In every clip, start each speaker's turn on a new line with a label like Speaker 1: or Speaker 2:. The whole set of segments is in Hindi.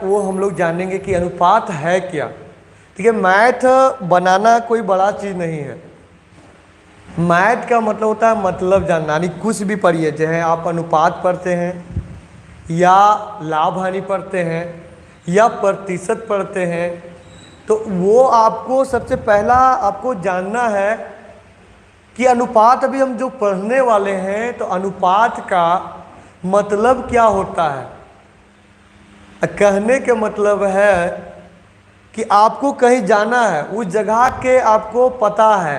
Speaker 1: वो हम लोग जानेंगे कि अनुपात है क्या। ठीक है, मैथ बनाना कोई बड़ा चीज़ नहीं है। मैथ का मतलब होता है मतलब जानना, यानी कुछ भी पढ़िए, चाहे आप अनुपात पढ़ते हैं या लाभ हानि पढ़ते हैं या प्रतिशत पढ़ते हैं, तो वो आपको सबसे पहला आपको जानना है कि अनुपात अभी हम जो पढ़ने वाले हैं तो अनुपात का मतलब क्या होता है। कहने का मतलब है कि आपको कहीं जाना है, उस जगह के आपको पता है,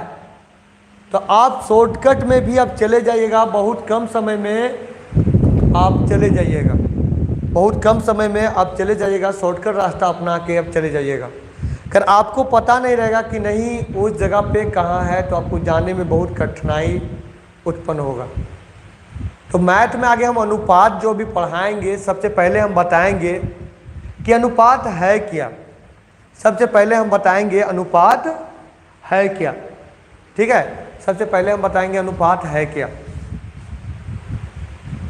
Speaker 1: तो आप शॉर्टकट में भी आप चले जाइएगा, बहुत कम समय में आप चले जाइएगा, बहुत कम समय में आप चले जाइएगा, शॉर्टकट रास्ता अपना के आप चले जाइएगा। अगर आपको पता नहीं रहेगा कि नहीं उस जगह पे कहाँ है, तो आपको जाने में बहुत कठिनाई उत्पन्न होगा। तो मैथ में आगे हम अनुपात जो भी पढ़ाएंगे, सबसे पहले हम बताएंगे कि अनुपात है क्या। सबसे पहले हम बताएंगे अनुपात है क्या। ठीक है, सबसे पहले हम बताएंगे अनुपात है क्या।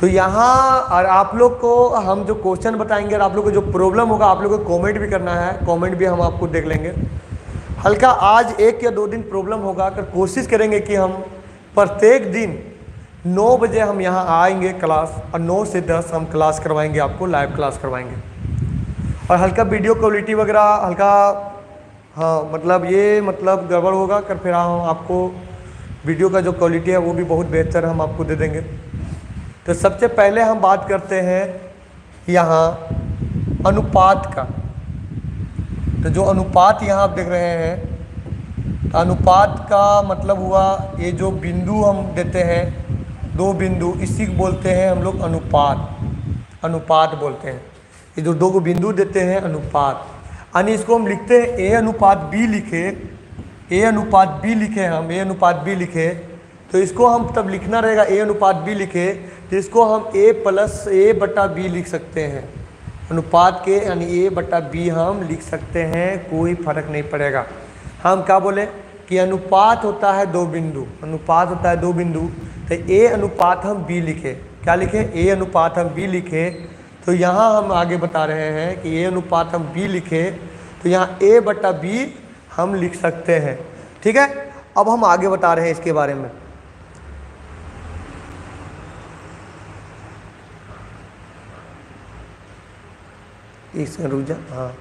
Speaker 1: तो यहाँ और आप लोग को हम जो क्वेश्चन बताएंगे और आप लोग को जो प्रॉब्लम होगा, आप लोग को कमेंट भी करना है, कमेंट भी हम आपको देख लेंगे। हल्का आज 1 या 2 दिन प्रॉब्लम होगा, अगर कोशिश करेंगे कि हम प्रत्येक दिन 9 बजे हम यहाँ आएंगे क्लास, और 9 से 10 हम क्लास करवाएंगे, आपको लाइव क्लास करवाएंगे। और हल्का वीडियो क्वालिटी वगैरह हल्का, हाँ मतलब ये मतलब गड़बड़ होगा कर, फिर हम आपको वीडियो का जो क्वालिटी है वो भी बहुत बेहतर हम आपको दे देंगे। तो सबसे पहले हम बात करते हैं यहाँ अनुपात का। तो जो अनुपात यहाँ आप देख रहे हैं, तो अनुपात का मतलब हुआ ये जो बिंदु हम देते हैं, 2 बिंदु, इसी को बोलते हैं हम लोग अनुपात। अनुपात बोलते हैं ये जो 2 बिंदु देते हैं, अनुपात। यानी इसको हम लिखते हैं ए अनुपात बी लिखे, ए अनुपात बी लिखे, हम ए अनुपात बी लिखे, तो इसको हम तब लिखना रहेगा ए अनुपात बी लिखे, तो इसको हम ए प्लस ए बटा बी लिख सकते हैं। अनुपात के यानी ए बटा बी हम लिख सकते हैं, कोई फर्क नहीं पड़ेगा। हम क्या बोले कि अनुपात होता है 2 बिंदु, अनुपात होता है 2 बिंदु, तो ए अनुपात हम बी लिखे, क्या लिखे, ए अनुपात हम बी लिखे। तो यहाँ हम आगे बता रहे हैं कि ए अनुपात हम बी लिखे, तो यहाँ ए बटा बी हम लिख सकते हैं। ठीक है, अब हम आगे बता रहे हैं इसके बारे में। एक सेकंड रुक जा, हाँ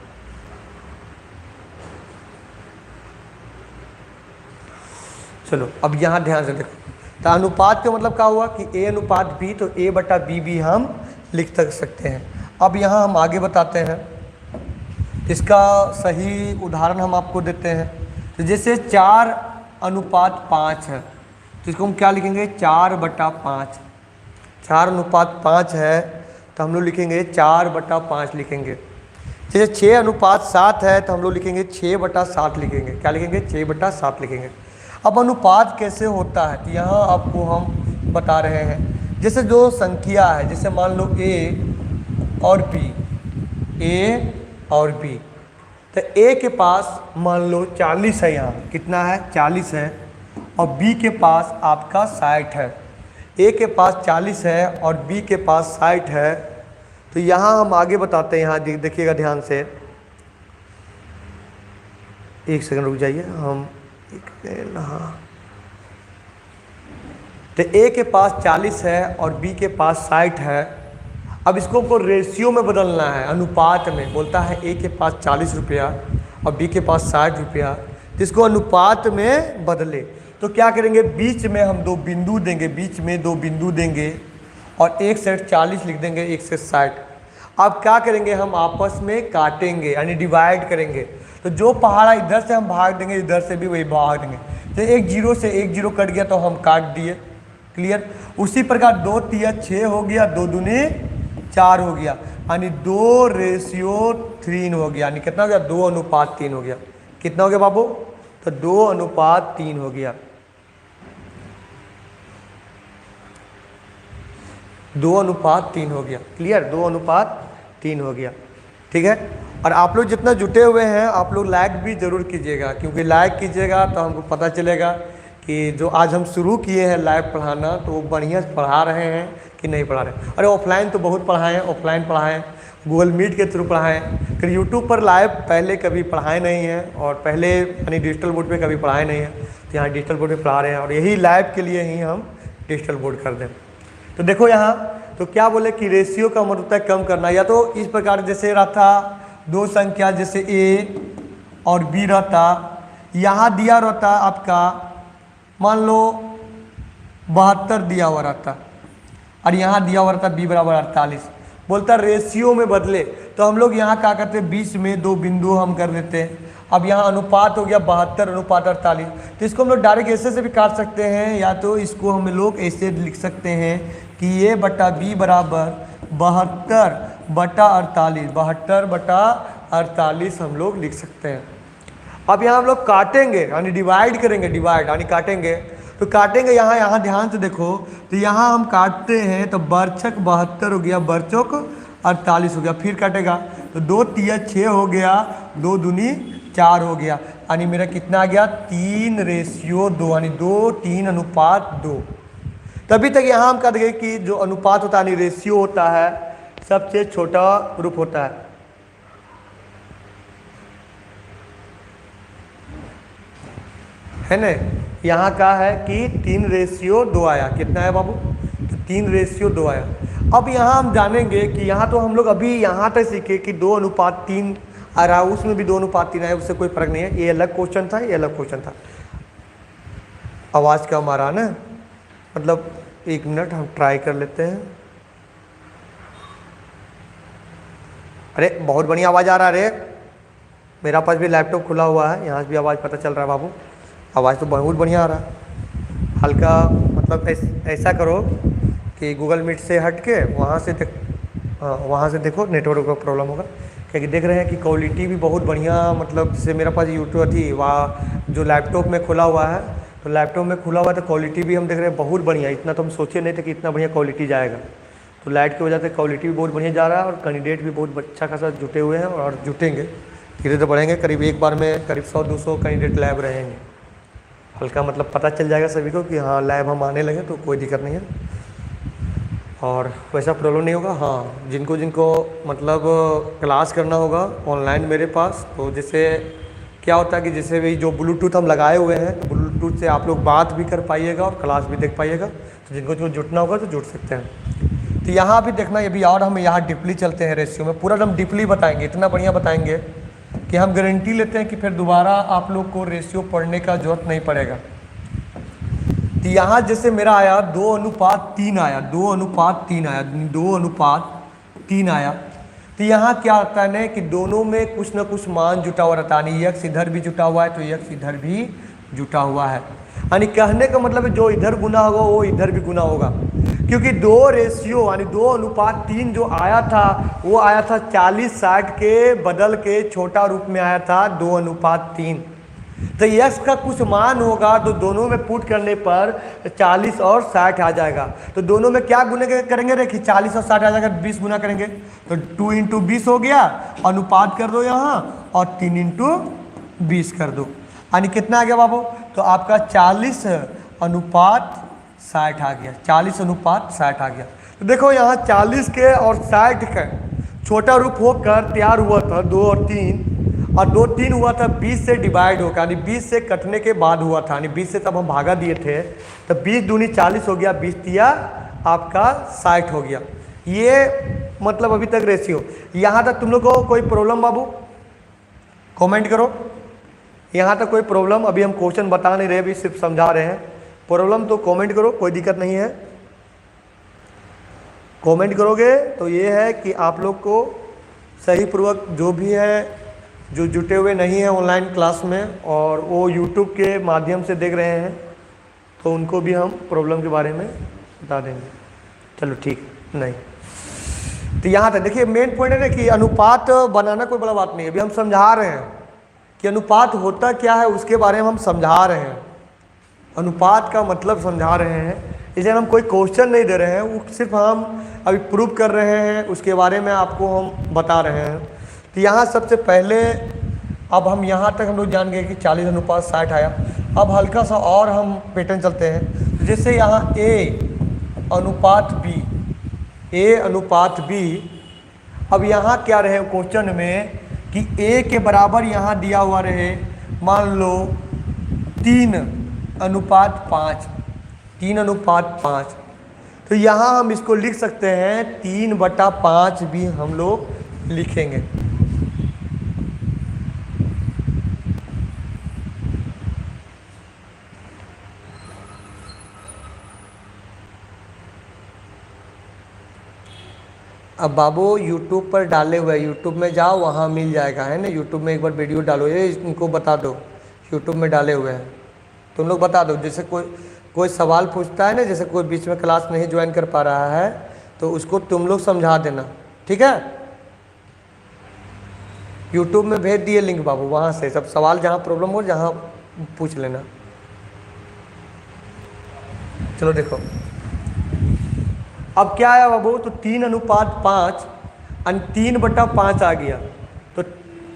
Speaker 1: चलो अब यहाँ ध्यान से देखो। तो अनुपात का मतलब क्या हुआ कि ए अनुपात बी, तो ए बटा बी भी हम लिख सकते हैं। अब यहाँ हम आगे बताते हैं, इसका सही उदाहरण हम आपको देते हैं। तो जैसे 4 अनुपात 5 है, तो इसको हम क्या लिखेंगे, 4 बटा 5। 4 अनुपात 5 है तो हम लोग लिखेंगे 4 बटा 5 लिखेंगे। जैसे 6 अनुपात 7 है तो हम लोग लिखेंगे 6 बटा 7 लिखेंगे, क्या लिखेंगे, 6 बटा 7 लिखेंगे। अब अनुपात कैसे होता है, तो यहाँ आपको हम बता रहे हैं। जैसे जो संख्या है, जैसे मान लो ए और बी, ए और बी, तो ए के पास मान लो 40 है, यहाँ कितना है, 40 है, और बी के पास आपका 60 है। ए के पास 40 है और बी के पास 60 है। तो यहाँ हम आगे बताते हैं, यहाँ देखिएगा ध्यान से, एक सेकंड रुक जाइए, हम हाँ, तो ए के पास 40 है और बी के पास 60 है। अब इसको हमको रेशियो में बदलना है, अनुपात में। बोलता है ए के पास 40 रुपया और बी के पास 60 रुपया, तो इसको अनुपात में बदले। तो क्या करेंगे, बीच में हम 2 बिंदु देंगे, बीच में 2 बिंदु देंगे और एक सेट 40 लिख देंगे, एक सेट 60। अब क्या करेंगे, हम आपस में काटेंगे यानी डिवाइड करेंगे। तो जो पहाड़ा इधर से हम भाग देंगे, इधर से भी वही भाग देंगे। तो एक 0 से 1 0 कट गया तो हम काट दिए, क्लियर। उसी प्रकार 2 तिया 6 हो गया, 2 दूनी 4 हो गया, यानी 2:3 हो गया, यानी कितना हो गया, 2 अनुपात 3 हो गया। कितना हो गया बाबू, तो 2 अनुपात 3 हो गया। 2 अनुपात 3 हो गया, क्लियर, 2 अनुपात 3 हो गया। ठीक है, और आप लोग जितना जुटे हुए हैं आप लोग लाइक भी ज़रूर कीजिएगा, क्योंकि लाइक कीजिएगा तो हमको पता चलेगा कि जो आज हम शुरू किए हैं लाइव पढ़ाना, तो वो बढ़िया पढ़ा रहे हैं कि नहीं पढ़ा रहे हैं। अरे ऑफलाइन तो बहुत पढ़ाए हैं, ऑफलाइन पढ़ाएँ, गूगल मीट के थ्रू पढ़ाएं। फिर यूट्यूब पर लाइव पहले कभी पढ़ाए नहीं हैं और पहले यानी डिजिटल बोर्ड पे कभी पढ़ाए नहीं हैं, तो यहाँ डिजिटल बोर्ड पे पढ़ा रहे हैं और यही लाइव के लिए ही हम डिजिटल बोर्ड कर दें। तो देखो यहाँ तो क्या बोले कि रेशियो का मतलब होता है कम करना, या तो इस प्रकार जैसे रहता दो संख्या जैसे ए और बी रहता, यहाँ दिया रहता आपका मान लो 72 दिया हुआ रहता और यहाँ दिया हुआ रहता बी बराबर 48, बोलता रेशियो में बदले, तो हम लोग यहाँ क्या करते हैं 20 में 2 बिंदु हम कर देते हैं। अब यहाँ अनुपात हो गया 72 अनुपात 48, तो इसको हम लोग डायरेक्ट ऐसे से भी काट सकते हैं, या तो इसको हम लोग ऐसे लिख सकते हैं कि ए बटा बी बराबर 72 बटा 48, 72 बटा 48 हम लोग लिख सकते हैं। अब यहाँ हम लोग काटेंगे यानी डिवाइड करेंगे, डिवाइड यानी काटेंगे, तो काटेंगे यहाँ ध्यान से देखो, तो यहाँ हम काटते हैं तो बरछक 72 हो गया, बरचौक 48 हो गया, फिर काटेगा तो 2 तिया 6 हो गया, 2 दूनी 4 हो गया, यानी मेरा कितना आ गया 3:2 यानी 2 3 अनुपात 2। तभी तक यहाँ हम कह देंगे कि जो अनुपात होता है यानी रेशियो होता है सबसे छोटा रूप होता है ना। यहाँ का है कि 3:2 आया, कितना है बाबू, तो 3:2 आया। अब यहाँ हम जानेंगे कि यहाँ तो हम लोग अभी यहाँ तक सीखे कि 2:3 आ रहा, उसमें भी 2:3 आया, उससे कोई फर्क नहीं है, ये अलग क्वेश्चन था, ये अलग क्वेश्चन था। आवाज़ कम आ रहा ना, मतलब 1 मिनट हम ट्राई कर लेते हैं। अरे बहुत बढ़िया आवाज़ आ रहा है, अरे मेरा पास भी लैपटॉप खुला हुआ है, यहाँ से भी आवाज़ पता चल रहा है बाबू, आवाज़ तो बहुत बढ़िया आ रहा है। हल्का मतलब ऐसा करो कि गूगल मीट से हट के वहाँ से वहाँ से देखो, नेटवर्क का प्रॉब्लम होगा, क्योंकि देख रहे हैं कि क्वालिटी भी बहुत बढ़िया, मतलब जैसे मेरा पास यूट्यूब थी वहाँ जो लैपटॉप में खुला हुआ है, तो लैपटॉप में खुला हुआ तो क्वालिटी भी हम देख रहे हैं बहुत बढ़िया, इतना तो हम सोचे नहीं थे कि इतना बढ़िया क्वालिटी जाएगा। तो लाइट की वजह से क्वालिटी भी बहुत बढ़िया जा रहा है और कैंडिडेट भी बहुत अच्छा खासा जुटे हुए हैं और जुटेंगे, धीरे धीरे बढ़ेंगे, करीब एक बार में करीब 100-200 कैंडिडेट लैब रहेंगे। हल्का मतलब पता चल जाएगा सभी को कि हाँ लैब हम आने लगे, तो कोई दिक्कत नहीं है और वैसा प्रॉब्लम नहीं होगा। हाँ जिनको जिनको मतलब क्लास करना होगा ऑनलाइन मेरे पास, तो जैसे क्या होता है कि जैसे भी जो ब्लूटूथ हम लगाए हुए हैं, तो ब्लूटूथ से आप लोग बात भी कर पाइएगा और क्लास भी देख पाइएगा, तो जिनको जो जुटना होगा तो जुट सकते हैं। तो यहाँ भी देखना, ये भी और हम यहाँ डीपली चलते हैं रेशियो में, पूरा हम डीपली बताएंगे, इतना बढ़िया बताएंगे कि हम गारंटी लेते हैं कि फिर दोबारा आप लोग को रेशियो पढ़ने का जरूरत नहीं पड़ेगा। तो यहाँ जैसे मेरा आया 2:3 आया, 2:3 आया, 2:3 आया, तो यहाँ क्या होता है ना कि दोनों में कुछ ना कुछ मान जुटा हुआ रहता है, यानी x इधर भी जुटा हुआ है तो x इधर भी जुटा हुआ है, यानी कहने का मतलब है जो इधर गुना होगा वो इधर भी गुना होगा, क्योंकि 2 रेशियो यानी 2:3 जो आया था वो आया था 40-60 के बदल के छोटा रूप में आया था 2:3, तो यक्स का कुछ मान होगा तो दोनों में पुट करने पर 40 और 60 आ जाएगा। तो दोनों में क्या गुना करेंगे रे कि 40 और 60 आ जाएगा, 20 गुना करेंगे तो 2 × 20 हो गया, अनुपात कर दो यहाँ और 3 × 20 कर दो, यानी कितना आ गया बाबू, तो आपका 40:60 आ गया, 40:60 आ गया। तो देखो यहाँ 40 के और 60 का छोटा रूप होकर तैयार हुआ था 2 और 3, और 2 3 हुआ था 20 से डिवाइड होकर, यानी 20 से कटने के बाद हुआ था, यानी 20 से तब हम भागा दिए थे, तो 20 दूनी 40 हो गया, 20 तिया आपका 60 हो गया। ये मतलब अभी तक रेशियो। यहाँ तक तुम लोग को कोई प्रॉब्लम बाबू, कमेंट करो। यहाँ तक कोई प्रॉब्लम, अभी हम क्वेश्चन बता नहीं रहे, अभी सिर्फ समझा रहे हैं, प्रॉब्लम तो कमेंट करो, कोई दिक्कत नहीं है। कमेंट करोगे तो ये है कि आप लोग को सही पूर्वक जो भी है, जो जुटे हुए नहीं हैं ऑनलाइन क्लास में और वो यूट्यूब के माध्यम से देख रहे हैं, तो उनको भी हम प्रॉब्लम के बारे में बता देंगे। चलो ठीक, नहीं तो यहाँ तक देखिए मेन पॉइंट है ना कि अनुपात बनाना कोई बड़ा बात नहीं है, अभी हम समझा रहे हैं कि अनुपात होता क्या है, उसके बारे में हम समझा रहे हैं, अनुपात का मतलब समझा रहे हैं, इसलिए हम कोई क्वेश्चन नहीं दे रहे हैं, वो सिर्फ हम अभी प्रूव कर रहे हैं, उसके बारे में आपको हम बता रहे हैं। तो यहाँ सबसे पहले अब हम यहाँ तक हम लोग जान गए कि 40:60 आया। अब हल्का सा और हम पैटर्न चलते हैं, जैसे यहाँ A अनुपात B अब यहाँ क्या रहे क्वेश्चन में कि a के बराबर यहाँ दिया हुआ रहे, मान लो 3:5, 3:5, तो यहाँ हम इसको लिख सकते हैं 3/5 भी हम लोग लिखेंगे। अब बाबू YouTube पर डाले हुए हैं, YouTube में जाओ वहाँ मिल जाएगा, है ना। YouTube में एक बार वीडियो डालो, ये इनको बता दो YouTube में डाले हुए हैं, तुम लोग बता दो। जैसे कोई सवाल पूछता है ना, जैसे कोई बीच में क्लास नहीं ज्वाइन कर पा रहा है तो उसको तुम लोग समझा देना, ठीक है। YouTube में भेज दिए लिंक बाबू, वहाँ से सब सवाल जहाँ प्रॉब्लम हो जहाँ पूछ लेना। चलो देखो अब क्या आया बाबू, तो 3:5 और 3/5 आ गया, तो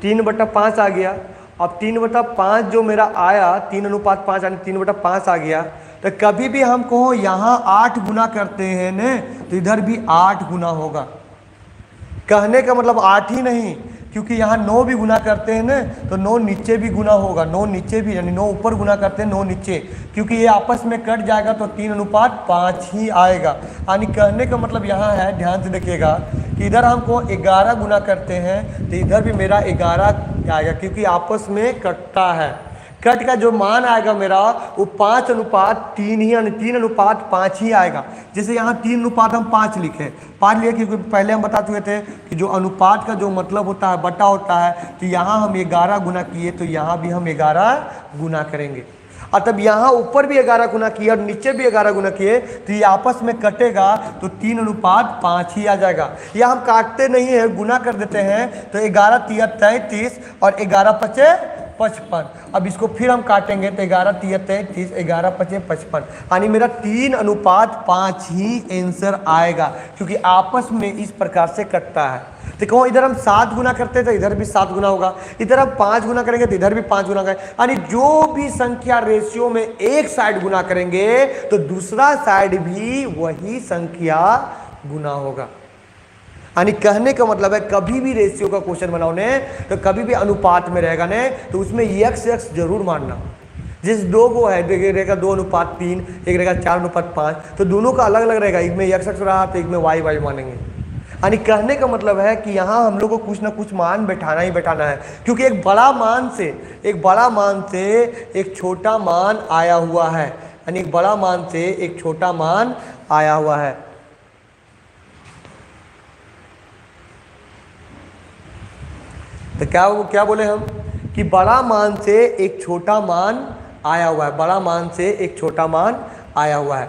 Speaker 1: 3/5 आ गया। अब 3/5 जो मेरा आया, 3:5 यानी 3/5 आ गया, तो कभी भी हमको यहाँ 8 गुना करते हैं न, तो इधर भी 8 गुना होगा। कहने का मतलब 8 ही नहीं, क्योंकि यहाँ 9 भी गुना करते हैं ना, तो 9 नीचे भी गुना होगा, 9 नीचे भी, यानी 9 ऊपर गुना करते हैं 9 नीचे, क्योंकि ये आपस में कट जाएगा तो 3:5 ही आएगा। यानी कहने का मतलब यहाँ है, ध्यान से देखिएगा कि इधर हमको 11 गुना करते हैं तो इधर भी मेरा 11 आएगा, क्योंकि आपस में कटता है। कट का जो मान आएगा मेरा वो 5:3 ही, यानी 3:5 ही आएगा। जैसे यहाँ 3:5 लिखे, 5 लिए, क्योंकि पहले हम बता चुके थे कि जो अनुपात का जो मतलब होता है बटा होता है, तो यहाँ हम 11 गुना किए तो यहाँ भी हम 11 गुना करेंगे। और तब यहाँ ऊपर भी 11 गुना किए और नीचे भी 11 गुना किए तो ये आपस में कटेगा तो 3:5 ही आ जाएगा। या हम काटते नहीं है, गुना कर देते हैं, तो 11×3 = 33 और 11×5 = 55। अब इसको फिर हम काटेंगे तो 11×3 = 33, 11×5 = 55, यानी मेरा 3:5 ही आंसर आएगा, क्योंकि आपस में इस प्रकार से कटता है। तो कहो इधर हम 7 गुना करते हैं तो इधर भी 7 गुना होगा, इधर हम 5 गुना करेंगे तो इधर भी 5 गुना करेंगे, यानी जो भी संख्या रेशियो में एक साइड गुना करेंगे तो दूसरा साइड भी वही संख्या गुना होगा। यानी कहने का मतलब है कभी भी रेशियो का क्वेश्चन बनाओ ने, तो कभी भी अनुपात में रहेगा ने, तो उसमें x जरूर मानना। जिस 2 वो है, एक रहेगा 2:3, एक रहेगा 4:5, तो दोनों का अलग अलग रहेगा, एक में x रहा तो एक में y मानेंगे। यानी कहने का मतलब है कि यहाँ हम लोग को कुछ ना कुछ मान बैठाना ही बैठाना है, क्योंकि एक बड़ा मान से एक छोटा मान आया हुआ है, यानी एक बड़ा मान से एक छोटा मान आया हुआ है। तो क्या बोले हम कि बड़ा मान से एक छोटा मान आया हुआ है, बड़ा मान से एक छोटा मान आया हुआ है,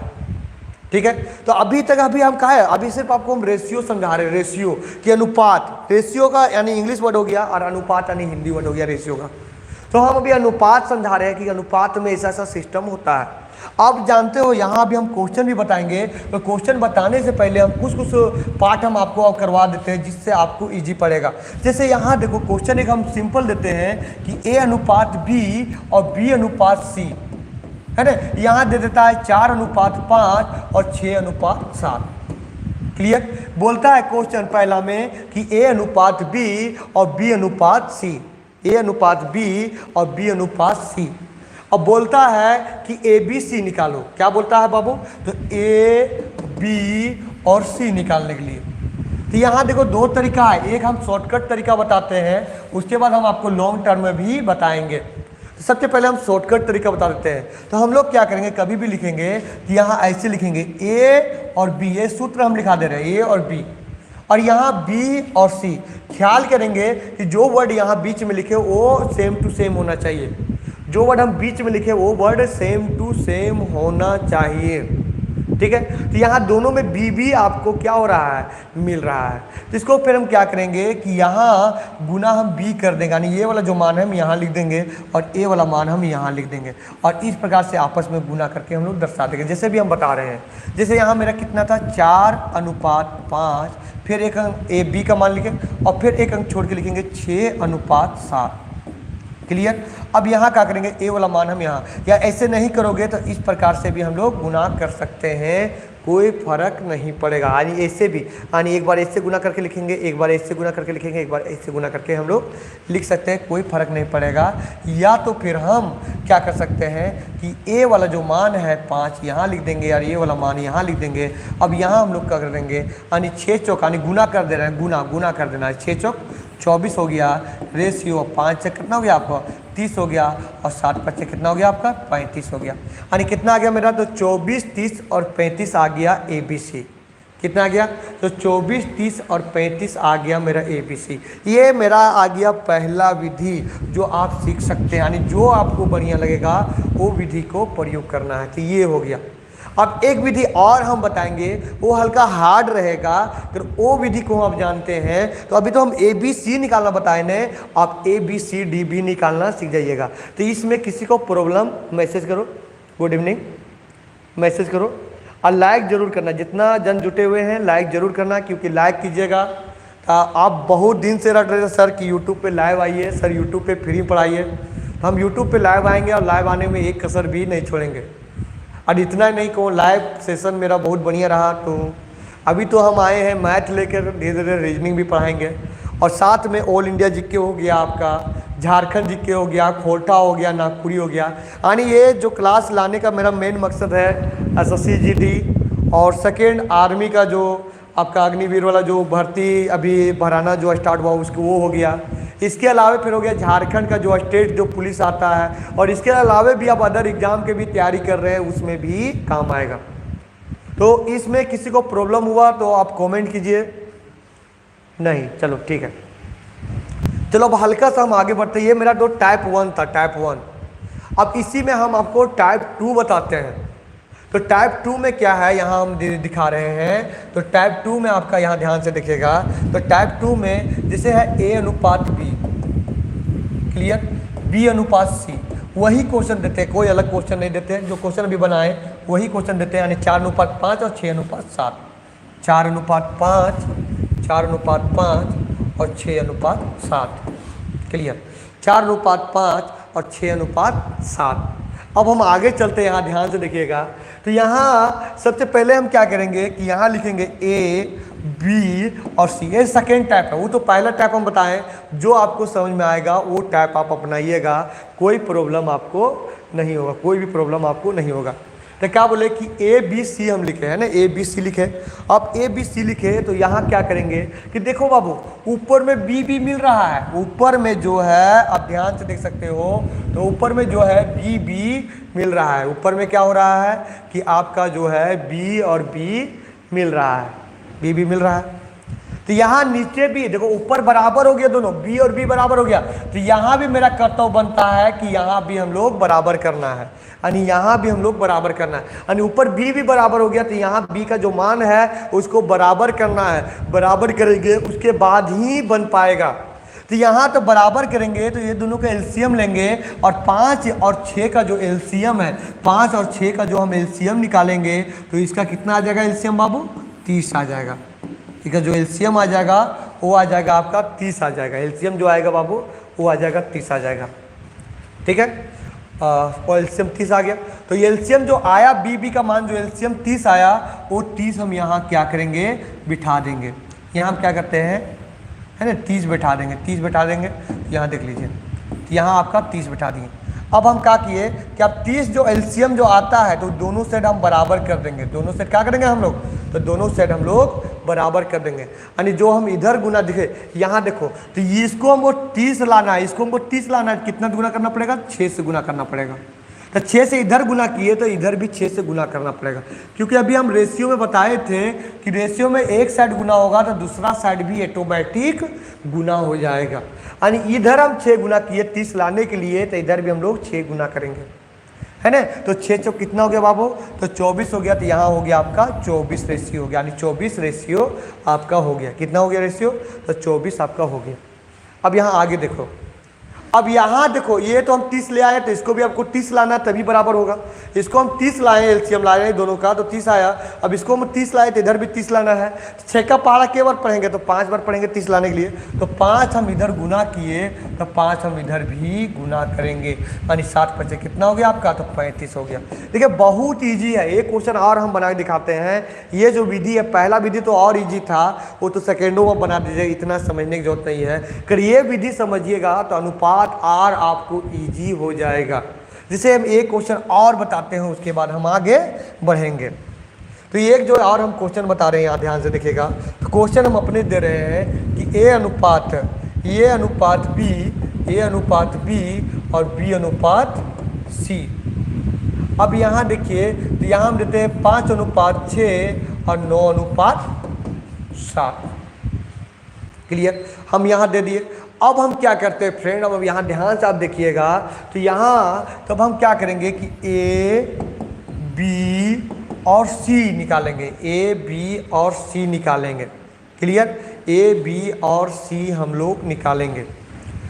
Speaker 1: ठीक है। तो अभी हम कहा है, अभी सिर्फ आपको हम रेशियो समझा रहे हैं, रेशियो कि अनुपात, रेशियो का यानी इंग्लिश वर्ड हो गया और अनुपात यानी हिंदी वर्ड हो गया रेशियो का। तो हम अभी अनुपात समझा रहे हैं कि अनुपात में ऐसा सिस्टम होता है। आप जानते हो यहाँ अभी हम क्वेश्चन भी बताएंगे, तो क्वेश्चन बताने से पहले हम कुछ पार्ट हम आपको करवा देते हैं जिससे आपको इजी पड़ेगा। जैसे यहाँ देखो क्वेश्चन एक हम सिंपल देते हैं कि A:B और B:C, है ना। यहाँ दे देता है 4:5 और 6:7। क्लियर, बोलता है क्वेश्चन पहला में कि A:B और B:C, A:B और B:C। अब बोलता है कि ABC निकालो। क्या बोलता है बाबू, तो A, B और C निकालने के लिए। तो यहाँ देखो 2 तरीका है, एक हम शॉर्टकट तरीका बताते हैं, उसके बाद हम आपको लॉन्ग टर्म में भी बताएंगे। तो सबसे पहले हम शॉर्टकट तरीका बता देते हैं। तो हम लोग क्या करेंगे, कभी भी लिखेंगे तो यहाँ ऐसे लिखेंगे A और B, ये सूत्र हम लिखा दे रहे हैं, A और B, और यहाँ B और C। ख्याल करेंगे कि जो वर्ड यहाँ बीच में लिखे वो सेम टू सेम होना चाहिए, जो वर्ड हम बीच में लिखे वो वर्ड सेम टू सेम होना चाहिए, ठीक है। तो यहाँ दोनों में B आपको क्या हो रहा है, मिल रहा है। तो इसको फिर हम क्या करेंगे कि यहाँ गुना हम B कर देंगे, यानी ये वाला जो मान है हम यहाँ लिख देंगे और A वाला मान हम यहाँ लिख देंगे, और इस प्रकार से आपस में गुना करके हम लोग दर्शा देंगे। जैसे भी हम बता रहे हैं, जैसे यहाँ मेरा कितना था 4:5, फिर एक अंक B का मान लिखे और फिर एक अंक छोड़ के लिखेंगे 6:7। क्लियर। अब यहाँ क्या करेंगे, A वाला मान हम यहाँ, या ऐसे नहीं करोगे तो इस प्रकार से भी हम लोग गुना कर सकते हैं, कोई फर्क नहीं पड़ेगा। यानी ऐसे भी, यानी एक बार ऐसे गुना करके लिखेंगे, एक बार ऐसे गुना करके लिखेंगे, एक बार ऐसे गुना करके हम लोग लिख सकते हैं, कोई फर्क नहीं पड़ेगा। या तो फिर हम क्या कर सकते हैं कि ए वाला जो मान है 5 यहाँ लिख देंगे और ये वाला मान यहाँ लिख देंगे। अब यहाँ हम लोग क्या कर देंगे, यानी 6 चौक यानी गुना कर दे रहे हैं, गुना कर देना है। 6 चौक 24 हो गया, रेशियो 5 से कितना हो गया आपका 30 हो गया, और 7 5 से कितना हो गया आपका 35 हो गया। यानी कितना आ गया मेरा, तो 24 30 और 35 आ गया ABC। कितना आ गया, तो 24 30 और 35 आ गया मेरा ABC। ये मेरा आ गया पहला विधि जो आप सीख सकते हैं, यानी जो आपको बढ़िया लगेगा वो विधि को प्रयोग करना है। तो ये हो गया। अब एक विधि और हम बताएंगे, वो हल्का हार्ड रहेगा, फिर वो विधि को आप जानते हैं। तो अभी तो हम ABC निकालना बताए ने, आप ABCD निकालना सीख जाइएगा। तो इसमें किसी को प्रॉब्लम मैसेज करो, गुड इवनिंग मैसेज करो, और लाइक ज़रूर करना। जितना जन जुटे हुए हैं लाइक ज़रूर करना, क्योंकि लाइक कीजिएगा तो आप बहुत दिन से रट रहे थे सर कि यूट्यूब पे लाइव आइए, सर यूट्यूब पे फ्री पढ़ाइए। तो हम यूट्यूब पे लाइव आएंगे और लाइव आने में एक कसर भी नहीं छोड़ेंगे। और इतना नहीं को लाइव सेशन मेरा बहुत बढ़िया रहा। तो अभी तो हम आए हैं मैथ लेकर, धीरे धीरे रीजनिंग भी पढ़ाएंगे, और साथ में ऑल इंडिया जीके हो गया आपका, झारखंड जीके हो गया, खोटा हो गया, नागपुरी हो गया। यानी ये जो क्लास लाने का मेरा मेन मकसद है SSC GD और सेकेंड आर्मी का जो आपका अग्निवीर वाला जो भर्ती अभी भराना जो स्टार्ट हुआ उसको वो हो गया। इसके अलावा फिर हो गया झारखंड का जो स्टेट जो पुलिस आता है, और इसके अलावा भी आप अदर एग्जाम के भी तैयारी कर रहे हैं, उसमें भी काम आएगा। तो इसमें किसी को प्रॉब्लम हुआ तो आप कमेंट कीजिए। नहीं, चलो ठीक है। चलो अब हल्का सा हम आगे बढ़ते हैं। ये मेरा जो टाइप 1 था, टाइप 1। अब इसी में हम आपको टाइप 2 बताते हैं। तो टाइप 2 में क्या है यहाँ हम दिखा रहे हैं। तो टाइप 2 में आपका यहाँ ध्यान से देखिएगा। तो टाइप 2 में जैसे है A/B, क्लियर, B/C, वही क्वेश्चन देते हैं, कोई अलग क्वेश्चन नहीं देते हैं। जो क्वेश्चन अभी बनाए वही क्वेश्चन देते हैं, यानी 4:5 और 6:7, 4:5, 4:5 और 6:7, क्लियर, 4:5 और 6:7। अब हम आगे चलते हैं, यहाँ ध्यान से देखिएगा। तो यहाँ सबसे पहले हम क्या करेंगे कि यहाँ लिखेंगे A, B और C। ये सेकेंड टाइप है, वो तो पहला टाइप हम बताएं। जो आपको समझ में आएगा वो टाइप आप अपनाइएगा, कोई प्रॉब्लम आपको नहीं होगा, कोई भी प्रॉब्लम आपको नहीं होगा। तो क्या बोले कि ABC हम लिखे है ना, ABC लिखे। अब ABC लिखे तो यहाँ क्या करेंगे कि देखो बाबू, ऊपर में B मिल रहा है, ऊपर में जो है आप ध्यान से देख सकते हो। तो ऊपर में जो है B मिल रहा है। ऊपर में क्या हो रहा है कि आपका जो है B और B मिल रहा है, B मिल रहा है। तो यहाँ नीचे भी देखो, ऊपर बराबर हो गया, दोनों B और B बराबर हो गया। तो यहाँ भी मेरा कर्तव्य बनता है कि यहाँ भी हम लोग बराबर करना है, यानी यहाँ भी हम लोग बराबर करना है। यानी ऊपर B भी बराबर हो गया, तो यहाँ B का जो मान है उसको बराबर करना है। बराबर करेंगे उसके बाद ही बन पाएगा। तो यहाँ तो बराबर करेंगे तो ये दोनों का एलसीएम लेंगे, और 5 और 6 का जो एलसीएम है, 5 और 6 का जो हम एलसीएम निकालेंगे तो इसका कितना आ जाएगा एलसीएम बाबू, 30 आ जाएगा। ठीक है, जो एलसीएम आ जाएगा वो आ जाएगा आपका 30 आ जाएगा। एलसीएम जो आएगा बाबू वो आ जाएगा 30 आ जाएगा। ठीक है, और एलसीएम 30 आ गया। तो एलसीएम जो आया B का मान जो एलसीएम 30 आया, वो 30 हम यहाँ क्या करेंगे, बिठा देंगे। यहाँ हम क्या करते हैं है ना, 30 बैठा देंगे, 30 बैठा देंगे। यहाँ देख लीजिए, यहाँ आपका 30 बैठा दिए। अब हम क्या किए कि अब 30 जो एलसीएम जो आता है तो दोनों सेट हम बराबर कर देंगे। दोनों सेट क्या करेंगे हम लोग, तो दोनों सेट हम लोग बराबर कर देंगे। यानी जो हम इधर गुना दिखे, यहाँ देखो, तो इसको हमको 30 लाना है, इसको हमको 30 लाना है। कितना गुना करना पड़ेगा, 6 से गुना करना पड़ेगा। तो 6 से इधर गुना किए तो इधर भी 6 से गुना करना पड़ेगा, क्योंकि अभी हम रेशियो में बताए थे कि रेशियो में एक साइड गुना होगा तो दूसरा साइड भी ऑटोमेटिक गुना हो जाएगा। यानी इधर हम 6 गुना किए 30 लाने के लिए, तो इधर भी हम लोग 6 गुना करेंगे, है ना। तो 6 चौक कितना हो गया बाबू, तो 24 हो गया। तो यहाँ हो गया आपका 24 रेशियो हो गया, यानी 24 रेशियो आपका हो गया। कितना हो गया रेशियो, तो 24 आपका हो गया। अब यहाँ आगे देखो, अब यहाँ देखो ये तो हम 30 ले आए, तो इसको भी आपको 30 लाना तभी बराबर होगा। इसको हम 30 लाए, एलसीएम लाए हैं दोनों का, तो 30 आया। अब इसको हम 30 लाए तो इधर भी 30 लाना है। 6 का पहाड़ा के बार पढ़ेंगे, तो 5 बार पढ़ेंगे 30 लाने के लिए। तो 5 हम इधर गुना किए, तो 5 हम इधर भी गुना करेंगे, यानी 60 5 कितना हो गया आपका, तो 35 हो गया। देखिए बहुत ईजी है। एक क्वेश्चन और हम बना के दिखाते हैं। ये जो विधि है, पहला विधि तो और ईजी था, वो तो सेकेंडों में बना दीजिए, इतना समझने की जरूरत नहीं है। अगर ये विधि समझिएगा तो अनुपात आर आपको इजी हो जाएगा। जिसे हम एक क्वेश्चन और बताते हैं, उसके बाद हम आगे बढ़ेंगे। तो ये एक जो और हम क्वेश्चन बता रहे हैं, यहाँ ध्यान से देखिएगा। तो क्वेश्चन हम अपने दे रहे हैं कि ए अनुपात बी और बी अनुपात सी। अब यहाँ देखिए, तो यहाँ हम देते हैं 5:6 और 9:7। क्लियर, हम यहाँ दे दिए। अब हम क्या करते हैं फ्रेंड, अब यहाँ ध्यान से आप देखिएगा, तो यहाँ तब हम क्या करेंगे कि ए बी और सी निकालेंगे, ए बी और सी निकालेंगे। क्लियर, ए बी और सी हम लोग निकालेंगे।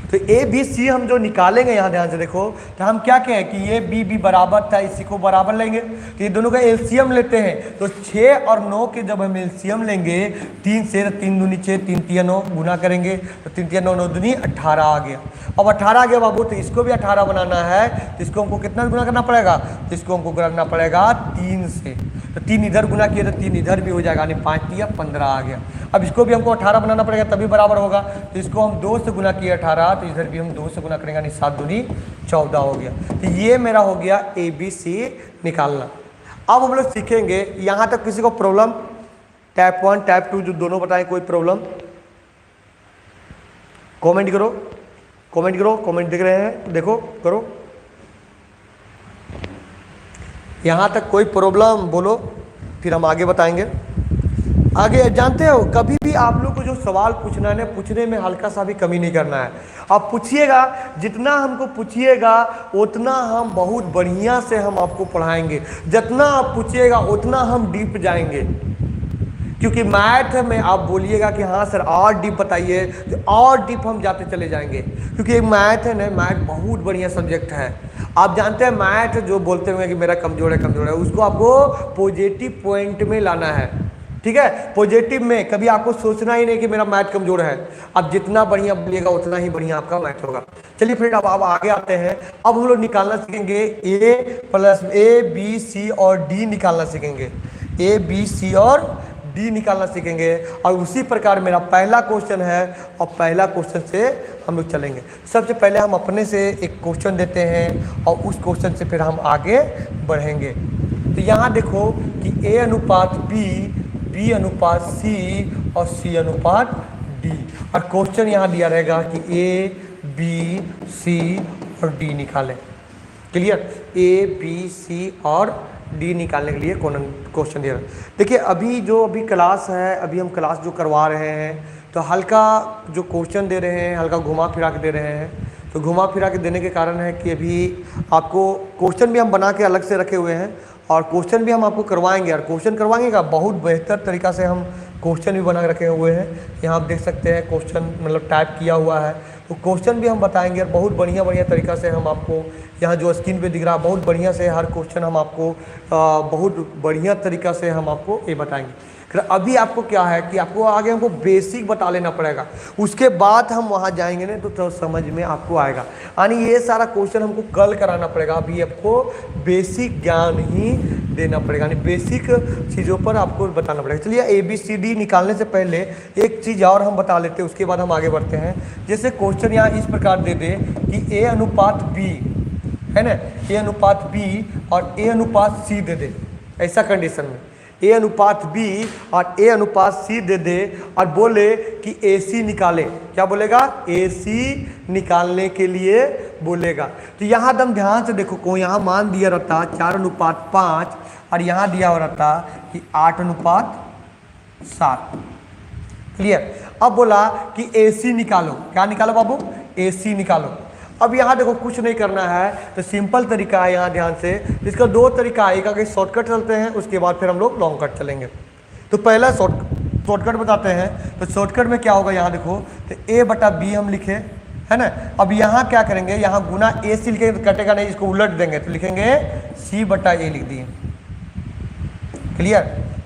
Speaker 1: तो ए बी सी हम जो निकालेंगे, यहाँ ध्यान से देखो, तो हम क्या कहें कि ये बी भी बराबर था, इसी को बराबर लेंगे। तो ये दोनों का एलसीएम लेते हैं। तो 6 और 9 के जब हम एलसीएम लेंगे, 3 से 3 दूनी 6, 3 3 9 गुना करेंगे, तो 3 3 9 9 दूनी 18 आ गया। अब 18 आ गया बाबू, तो इसको भी 18 बनाना है, तो इसको हमको कितना गुना करना पड़ेगा, तो इसको हमको करना पड़ेगा 3 से। तो 3 इधर गुना किए तो 3 इधर भी हो जाएगा, यानी 5 3 15 आ गया। अब इसको भी हमको 18 बनाना पड़ेगा, तभी बराबर होगा। तो इसको हम 2 से गुना किए 18, तो इधर भी हम 2 से गुना करेंगे, यानी 7 दूनी 14 हो गया। तो ये मेरा हो गया ए बी सी निकालना। अब हम लोग सीखेंगे, यहाँ तक किसी को प्रॉब्लम, टाइप 1 टाइप 2 जो दोनों बताएं, कोई प्रॉब्लम कमेंट करो, कमेंट करो, कमेंट दिख रहे हैं, देखो करो। यहाँ तक कोई प्रॉब्लम बोलो, फिर हम आगे बताएंगे। आगे जानते हो, कभी भी आप लोग को जो सवाल पूछना है, पूछने में हल्का सा भी कमी नहीं करना है। आप पूछिएगा, जितना हमको पूछिएगा उतना हम बहुत बढ़िया से हम आपको पढ़ाएंगे। जितना आप पूछिएगा उतना हम डीप जाएंगे, क्योंकि मैथ में आप बोलिएगा कि हाँ सर और डीप बताइए, तो और डीप हम जाते चले जाएंगे। क्योंकि मैथ है ना, मैथ बहुत बढ़िया सब्जेक्ट है। आप जानते हैं मैथ जो बोलते होंगे कि मेरा कमज़ोर है, उसको आपको पॉजिटिव पॉइंट में लाना है। ठीक है, पॉजिटिव में कभी आपको सोचना ही नहीं कि मेरा मैथ कमजोर है। आप जितना बढ़िया बोलिएगा उतना ही बढ़िया आपका मैथ होगा। चलिए फिर अब आगे आते हैं। अब हम लोग निकालना सीखेंगे ए बी सी और डी निकालना सीखेंगे, ए बी सी और डी निकालना सीखेंगे। और उसी प्रकार मेरा पहला क्वेश्चन है, और पहला क्वेश्चन से हम लोग चलेंगे। सबसे पहले हम अपने से एक क्वेश्चन देते हैं, और उस क्वेश्चन से फिर हम आगे बढ़ेंगे। तो यहाँ देखो कि ए अनुपात बी अनुपात सी और सी अनुपात डी। और क्वेश्चन यहाँ दिया रहेगा कि ए बी सी और डी निकालें। क्लियर, ए बी सी और डी निकालने के लिए क्वेश्चन दिया। देखिए अभी क्लास है, अभी हम क्लास जो करवा रहे हैं, तो हल्का जो क्वेश्चन दे रहे हैं हल्का घुमा फिरा के दे रहे हैं। तो घुमा फिरा के देने के कारण है कि अभी आपको क्वेश्चन भी हम बना के अलग से रखे हुए हैं, और क्वेश्चन भी हम आपको करवाएंगे। और क्वेश्चन करवाएंगे का बहुत बेहतर तरीका से हम क्वेश्चन भी बना के रखे हुए हैं। यहाँ आप देख सकते हैं क्वेश्चन मतलब टाइप किया हुआ है, तो क्वेश्चन भी हम बताएंगे। और बहुत बढ़िया तरीका से हम आपको, यहाँ जो स्क्रीन पे दिख रहा है, बहुत बढ़िया से हर क्वेश्चन हम आपको बहुत बढ़िया तरीका से हम आपको ये बताएंगे। अभी आपको क्या है कि आपको आगे हमको बेसिक बता लेना पड़ेगा, उसके बाद हम वहाँ जाएंगे ना तो समझ में आपको आएगा। यानी ये सारा क्वेश्चन हमको कल कराना पड़ेगा। अभी आपको बेसिक ज्ञान ही देना पड़ेगा, यानी बेसिक चीज़ों पर आपको बताना पड़ेगा। चलिए ए बी सी डी निकालने से पहले एक चीज़ और हम बता लेते हैं, उसके बाद हम आगे बढ़ते हैं। जैसे क्वेश्चन यहाँ इस प्रकार दे दे कि ए अनुपात बी है ना, ए अनुपात बी और ए अनुपात सी दे दे। ऐसा कंडीशन में ए अनुपात बी और ए अनुपात सी दे दे, और बोले कि ए सी निकाले। क्या बोलेगा, ए सी निकालने के लिए बोलेगा। तो यहाँ दम ध्यान से देखो, को यहाँ मान दिया रहता 4:5 और यहाँ दिया हो रहता कि 8:7। क्लियर, अब बोला कि ए सी निकालो। क्या निकालो बाबू, ए सी निकालो। अब यहाँ देखो कुछ नहीं करना है, तो सिंपल तरीका है। यहाँ ध्यान से, इसका 2 तरीका है, एक आगे शॉर्टकट चलते हैं, उसके बाद फिर हम लोग लॉन्ग कट चलेंगे। तो पहला शॉर्टकट बताते हैं। तो शॉर्टकट में क्या होगा, यहाँ देखो, तो a बटा बी हम लिखे, है ना। अब यहाँ क्या करेंगे, यहाँ गुना ए सी लिखेंगे तो कटेगा नहीं, इसको उलट देंगे तो लिखेंगे सी बटा ए लिख दिए। क्लियर,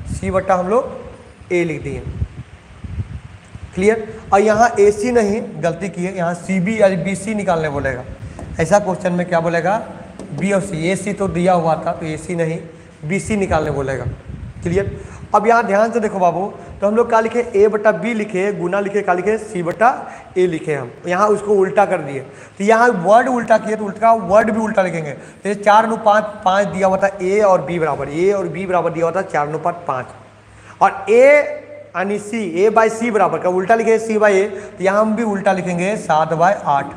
Speaker 1: सी बटा हम लोग ए लिख दिए। क्लियर। और यहाँ ए सी नहीं, गलती की है, यहाँ सी बी या बी सी निकालने बोलेगा। ऐसा क्वेश्चन में क्या बोलेगा, बी और सी। ए सी तो दिया हुआ था तो ए सी नहीं, बी सी निकालने बोलेगा। क्लियर। अब यहाँ ध्यान से देखो बाबू, तो हम लोग क्या लिखे, ए बटा बी लिखे, गुना लिखे, क्या लिखे, सी बटा ए लिखे। हम यहाँ उसको उल्टा कर दिए, तो यहाँ वर्ड उल्टा किए तो उल्टा वर्ड भी उल्टा लिखेंगे। तो 4:5 दिया हुआ था, ए और बी बराबर, ए और बी बराबर दिया हुआ था 4:5, और ए यानी सी, ए बाई सी बराबर का उल्टा लिखे सी बाई ए, तो यहाँ हम भी उल्टा लिखेंगे 7/8।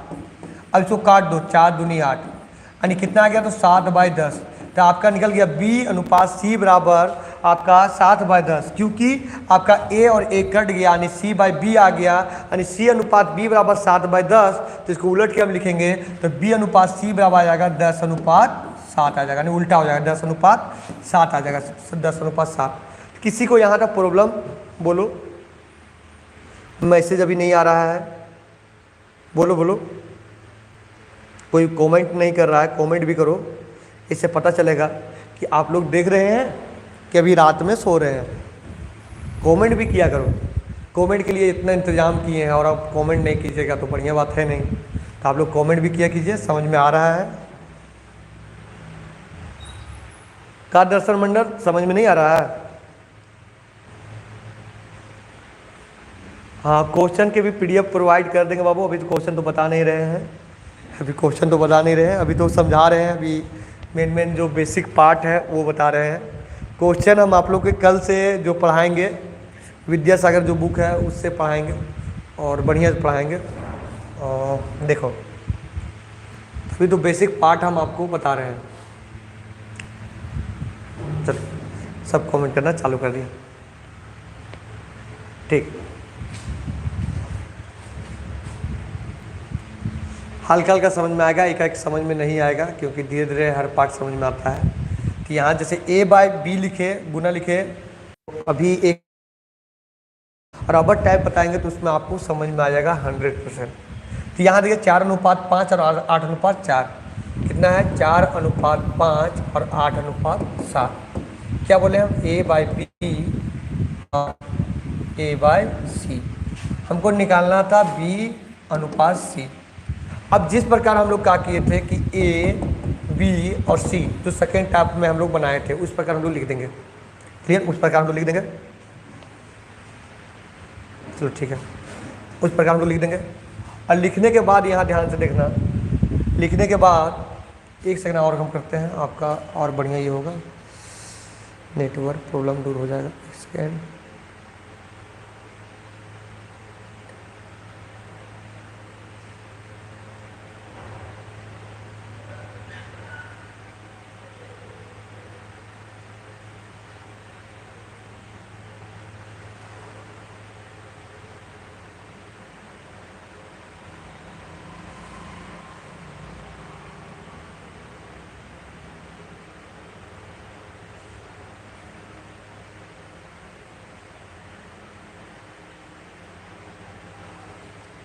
Speaker 1: अब इसको काट दो, 4 दूनी 8, यानी कितना आ गया, तो 7/10। तो आपका निकल गया बी अनुपात सी बराबर आपका 7/10, क्योंकि आपका ए और ए कट गया, यानी सी बाई बी आ गया, यानी सी अनुपात बी बराबर 7/10। तो इसको उलट के हम लिखेंगे तो बी अनुपात सी बराबर आ जाएगा 10/7 आ जाएगा, यानी उल्टा हो जाएगा, 10/7 आ जाएगा, 10/7। किसी को यहाँ तक प्रॉब्लम बोलो, मैसेज अभी नहीं आ रहा है, बोलो बोलो। कोई कमेंट नहीं कर रहा है, कमेंट भी करो, इससे पता चलेगा कि आप लोग देख रहे हैं कि अभी रात में सो रहे हैं। कमेंट भी किया करो, कमेंट के लिए इतना इंतज़ाम किए हैं और आप कमेंट नहीं कीजिएगा तो बढ़िया बात है नहीं। तो आप लोग कमेंट भी किया कीजिए, समझ में आ रहा है। का दर्शन मंडल समझ में नहीं आ रहा है। हाँ, क्वेश्चन के भी पीडीएफ प्रोवाइड कर देंगे बाबू। अभी तो क्वेश्चन तो बता नहीं रहे हैं, अभी क्वेश्चन तो बता नहीं रहे हैं, अभी तो समझा रहे हैं। अभी मेन जो बेसिक पार्ट है वो बता रहे हैं। क्वेश्चन हम आप लोग के कल से जो पढ़ाएंगे, विद्यासागर जो बुक है उससे पढ़ाएंगे और बढ़िया से पढ़ाएंगे। और देखो अभी तो बेसिक पार्ट हम आपको बता रहे हैं। चलो सब कमेंट करना चालू कर दिया, ठीक। हल्का हल्का समझ में आएगा, एक समझ में नहीं आएगा, क्योंकि धीरे धीरे हर पार्ट समझ में आता है। तो यहाँ जैसे ए बाई बी लिखे, गुना लिखे, अभी एक और अबर टाइप बताएंगे तो उसमें आपको समझ में आ जाएगा 100%। तो यहाँ देखिए 4:5 और 8:4 कितना है, 4:5 और 8:7। क्या बोले हम, ए बाई बी और ए बाई सी। हमको निकालना था बी अनुपात सी। अब जिस प्रकार हम लोग क्या किए थे कि ए बी और सी जो सेकेंड टाइप में हम लोग बनाए थे, उस प्रकार हम लोग लिख देंगे। क्लियर, उस प्रकार हम लोग लिख देंगे। चलो ठीक है, उस प्रकार हम लोग लिख देंगे। और लिखने के बाद यहाँ ध्यान से देखना, लिखने के बाद एक सेकंड और हम करते हैं, आपका और बढ़िया ये होगा, नेटवर्क प्रॉब्लम दूर हो जाएगा। एक सेकेंड,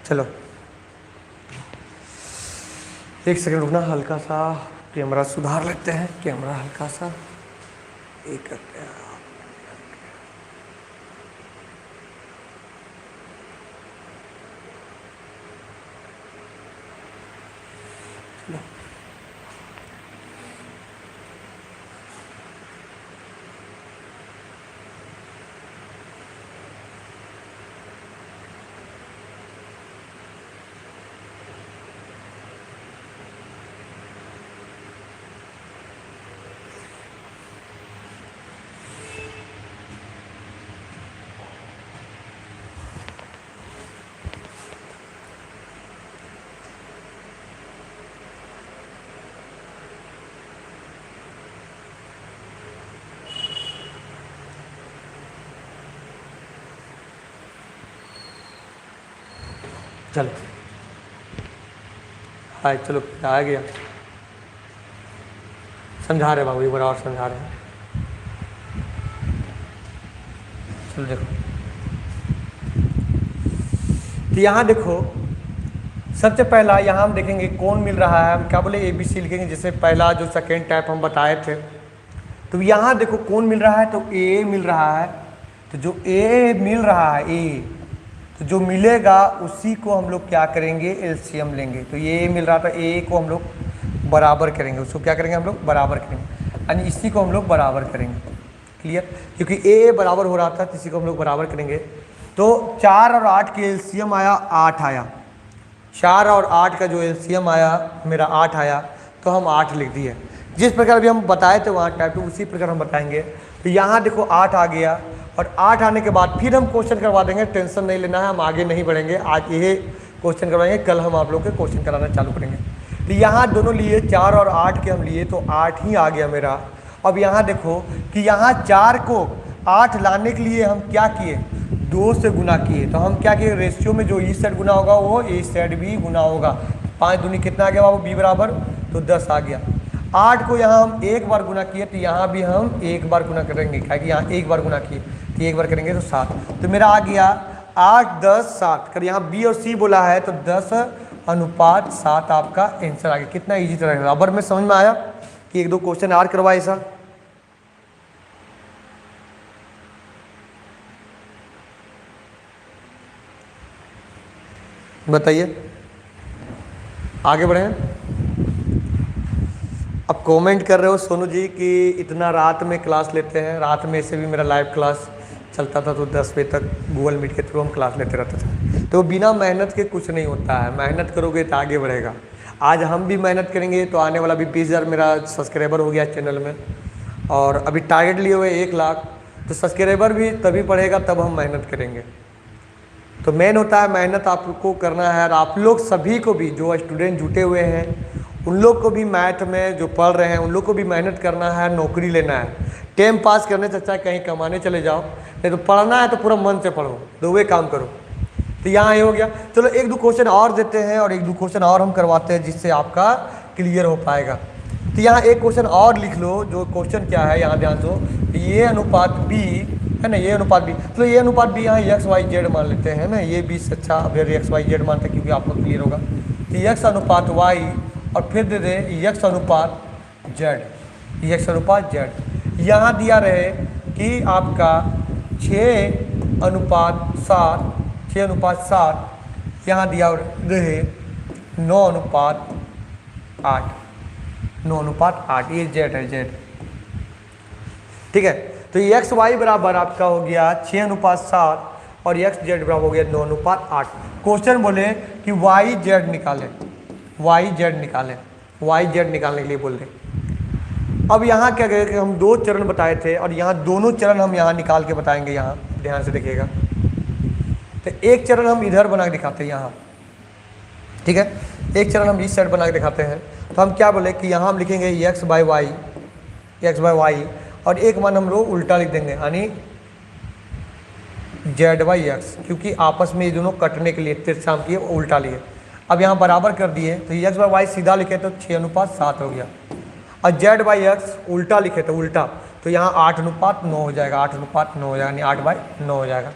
Speaker 1: चलो एक सेकंड रुकना, हल्का सा कैमरा सुधार लेते हैं, कैमरा हल्का सा एक करते हैं। चलो चलो हाय, चलो आ गया, समझा रहे बाबू, एक बार और समझा रहे हैं। चलो देखो, तो यहाँ देखो सबसे पहला यहाँ हम देखेंगे कौन मिल रहा है, हम क्या बोले ABC लिखेंगे, जैसे पहला जो सेकेंड टाइप हम बताए थे। तो यहाँ देखो कौन मिल रहा है, तो A मिल रहा है। तो जो A मिल रहा है A, तो जो मिलेगा उसी को हम लोग क्या करेंगे, LCM लेंगे। तो ये मिल रहा था A को हम लोग बराबर करेंगे, उसको क्या करेंगे हम लोग बराबर करेंगे, यानी इसी को हम लोग बराबर करेंगे। क्लियर, क्योंकि A बराबर हो रहा था तो इसी को हम लोग बराबर करेंगे। तो 4 और 8 के LCM आया 8 आया, 4 और 8 का जो LCM आया मेरा 8 आया, तो हम 8 लिख दिए। जिस प्रकार अभी हम बताए थे वहाँ टाइप 2 उसी प्रकार हम बताएंगे। तो यहाँ देखो 8 आ गया, और 8 आने के बाद फिर हम क्वेश्चन करवा देंगे, टेंशन नहीं लेना है, हम आगे नहीं बढ़ेंगे। आज ये क्वेश्चन करवाएंगे, कल हम आप लोग के क्वेश्चन कराना चालू करेंगे। तो यहाँ दोनों लिए 4 और 8 के हम लिए, तो 8 ही आ गया मेरा। अब यहाँ देखो कि यहाँ 4 को 8 लाने के लिए हम क्या किए, 2 से गुना किए। तो हम क्या किए, रेशियो में जो इस साइड गुना होगा वो इस साइड भी गुना होगा। 5 दूनी कितना आ गया बाबू, B बराबर, तो 10 आ गया। 8 को यहाँ हम एक बार गुना किए, तो यहाँ भी हम एक बार गुना करेंगे, क्या कि यहाँ एक बार गुना किए, तो एक बार करेंगे तो 7। तो मेरा आ गया 8, 10, 7 कर, यहाँ B और C बोला है, तो 10:7 आपका आंसर आ गया। कितना ईजी तरह बराबर में समझ में आया कि एक दो क्वेश्चन और करवाए ऐसा। बताइए, आगे बढ़े। अब कमेंट कर रहे हो सोनू जी कि इतना रात में क्लास लेते हैं। रात में से भी मेरा लाइव क्लास चलता था, तो 10 बजे तक गूगल मीट के थ्रू हम क्लास लेते रहते थे। तो बिना मेहनत के कुछ नहीं होता है, मेहनत करोगे तो आगे बढ़ेगा। आज हम भी मेहनत करेंगे तो आने वाला भी 20,000 मेरा सब्सक्राइबर हो गया चैनल में, और अभी टारगेट लिए हुए 1 लाख। तो सब्सक्राइबर भी तभी बढ़ेगा तब हम मेहनत करेंगे। तो मेन होता है मेहनत आपको करना है। और आप लोग सभी को भी, जो स्टूडेंट जुटे हुए हैं उन लोग को भी, मैथ में जो पढ़ रहे हैं उन लोग को भी मेहनत करना है, नौकरी लेना है। टाइम पास करने से अच्छा कहीं कमाने चले जाओ, नहीं तो पढ़ना है तो पूरा मन से पढ़ो, दो वे काम करो। तो यहाँ ये हो गया। चलो एक दो क्वेश्चन और देते हैं, और एक दो क्वेश्चन और हम करवाते हैं जिससे आपका क्लियर हो पाएगा। तो यहाँ एक क्वेश्चन और लिख लो। जो क्वेश्चन क्या है यहाँ ध्यान दो, ये अनुपात B है ना, ये अनुपात B। तो ये अनुपात B यहाँ XYZ मान लेते हैं ना, ये B से अच्छा फिर XYZ मानते हैं क्योंकि आपको क्लियर होगा। तो X अनुपात Y और फिर दे दे X अनुपात Z, X अनुपात Z। यहाँ दिया रहे कि आपका 6:7, 6:7, यहाँ दिया रहे 9:8, 9:8, ये Z है, Z। ठीक है, तो XY बराबर आपका हो गया 6:7 और XZ बराबर हो गया 9:8। क्वेश्चन बोले कि YZ निकालें, YZ निकालें, YZ निकालने के लिए बोल रहे। अब यहाँ क्या करें कि हम 2 चरण बताए थे, और यहाँ दोनों चरण हम यहाँ निकाल के बताएंगे। यहाँ ध्यान से देखिएगा, तो एक चरण हम इधर बना के दिखाते हैं यहाँ, ठीक है, एक चरण हम इस साइड बना के दिखाते हैं। तो हम क्या बोले कि यहाँ हम लिखेंगे x/y, और एक मान हम लोग उल्टा लिख देंगे, यानी z/x, क्योंकि आपस में ये दोनों कटने के लिए तिरछाम किए उल्टा लिए। अब यहाँ बराबर कर दिए, तो x/y सीधा लिखे तो 6:7 हो गया, और z/x उल्टा लिखे तो उल्टा, तो यहाँ 8:9 हो जाएगा, 8:9 हो जाएगा, यानी 8/9 हो जाएगा।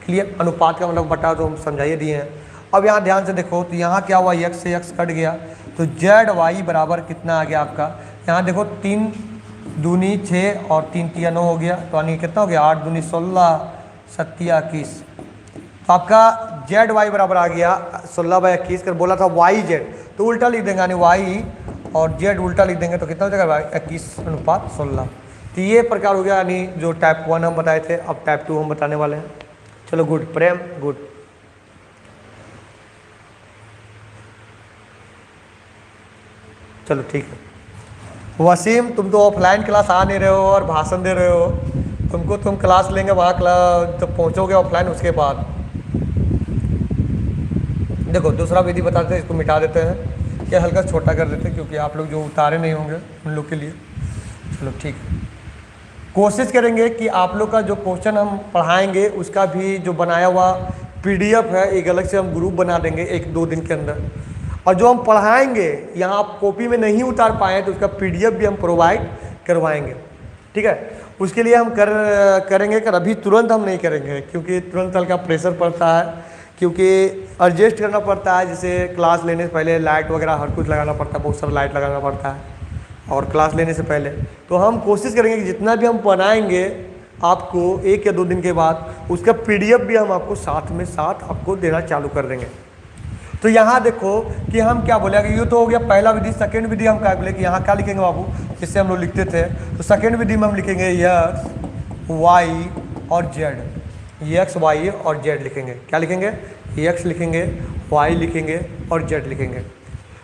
Speaker 1: क्लियर, अनुपात का मतलब बटा तो हम समझाइए दिए हैं। अब यहाँ ध्यान से देखो, तो यहाँ क्या हुआ, x से x कट गया, तो z/y बराबर कितना आ गया आपका। यहाँ देखो 3 दूनी 6 और 3 तिया 9 हो गया, तो यानी कितना हो गया, 8 दूनी 16, 7 21। तो आपका z/y बराबर आ गया 16/21 कर बोला था YZ, तो उल्टा लिख देंगे, यानी y और z उल्टा लिख देंगे तो कितना हो जाएगा 21:16। तो ये प्रकार हो गया, यानी जो टाइप 1 हम बताए थे, अब टाइप 2 हम बताने वाले हैं। चलो गुड प्रेम, गुड। चलो ठीक है। वसीम, तुम तो ऑफलाइन क्लास आ नहीं रहे हो और भाषण दे रहे हो, तुम क्लास लेंगे वहाँ क्लास जब पहुँचोगे ऑफलाइन, उसके बाद देखो दूसरा विधि बताते हैं, इसको मिटा देते हैं, क्या हल्का छोटा कर देते हैं क्योंकि आप लोग जो उतारे नहीं होंगे उन लोग के लिए। चलो ठीक है, कोशिश करेंगे कि आप लोग का जो क्वेश्चन हम पढ़ाएंगे उसका भी जो बनाया हुआ PDF है, एक अलग से हम ग्रुप बना देंगे 1-2 दिन के अंदर। और जो हम पढ़ाएंगे यहाँ आप कॉपी में नहीं उतार पाए तो उसका PDF भी हम प्रोवाइड करवाएंगे, ठीक है। उसके लिए हम करेंगे, कर अभी तुरंत हम नहीं करेंगे क्योंकि तुरंत हल्का प्रेशर पड़ता है क्योंकि एडजस्ट करना पड़ता है। जैसे क्लास लेने से पहले लाइट वगैरह हर कुछ लगाना पड़ता है, बहुत सारा लाइट लगाना पड़ता है और क्लास लेने से पहले। तो हम कोशिश करेंगे कि जितना भी हम बनाएंगे आपको 1 या 2 दिन के बाद उसका पीडीएफ भी हम आपको साथ आपको देना चालू कर देंगे। तो यहाँ देखो कि हम क्या बोले, ये तो हो गया पहला विधि। सेकेंड विधि हम क्या बोले कि यहाँ क्या लिखेंगे बाबू, जिससे हम लोग लिखते थे। तो सेकेंड विधि में हम लिखेंगे एक्स वाई और जेड। एक्स वाई और जेड लिखेंगे। क्या लिखेंगे, एक्स लिखेंगे, वाई लिखेंगे और जेड लिखेंगे।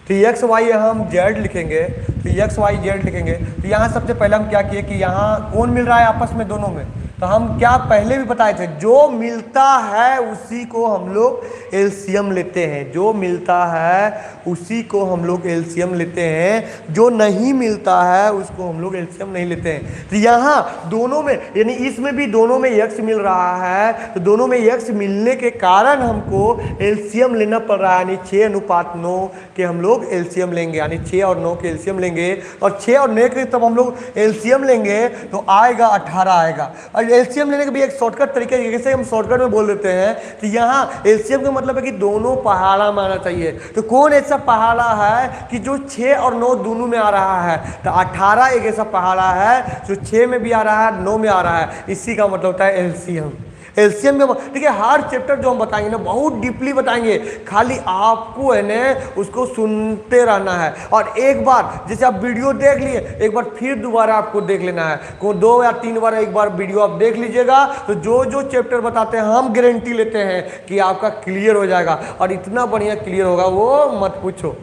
Speaker 1: तो एक्स वाई हम जेड लिखेंगे। तो एक्स वाई जेड लिखेंगे। तो यहाँ सबसे पहले हम क्या किए कि यहाँ कौन मिल रहा है आपस में दोनों में, तो हम क्या पहले भी बताए थे, जो मिलता है उसी को हम लोग एलसीएम लेते हैं। जो मिलता है उसी को हम लोग एलसीएम लेते हैं, जो नहीं मिलता है उसको हम लोग एलसीएम नहीं लेते हैं। तो यहाँ दोनों में, यानी इसमें भी दोनों में एक्स मिल रहा है, तो दोनों में एक्स मिलने के कारण हमको एलसीएम लेना पड़ रहा है। यानी 6:9 के हम लोग एलसीएम लेंगे, यानी 6 और 9 के एलसीएम लेंगे। और 6 और 9 के तब हम लोग एलसीएम लेंगे तो आएगा 18 आएगा। और एलसीएम लेने का भी एक शॉर्टकट तरीका है, जैसे हम शॉर्टकट में बोल देते हैं कि यहाँ एलसीएम का मतलब है कि दोनों पहाड़ा में आना चाहिए। तो कौन ऐसा पहाड़ा है कि जो 6 और 9 दोनों में आ रहा है, तो 18 एक ऐसा पहाड़ा है जो 6 में भी आ रहा है, 9 में आ रहा है। इसी का मतलब होता है एलसीएम। एलसीएम में देखिए हर चैप्टर जो हम बताएंगे ना बहुत डीपली बताएंगे, खाली आपको है ना उसको सुनते रहना है। और एक बार जैसे आप वीडियो देख लिए, एक बार फिर दोबारा आपको देख लेना है। को 2 या 3 बार एक बार वीडियो आप देख लीजिएगा, तो जो जो चैप्टर बताते हैं हम गारंटी लेते हैं कि आपका क्लियर हो जाएगा। और इतना बढ़िया क्लियर होगा वो मत पूछो।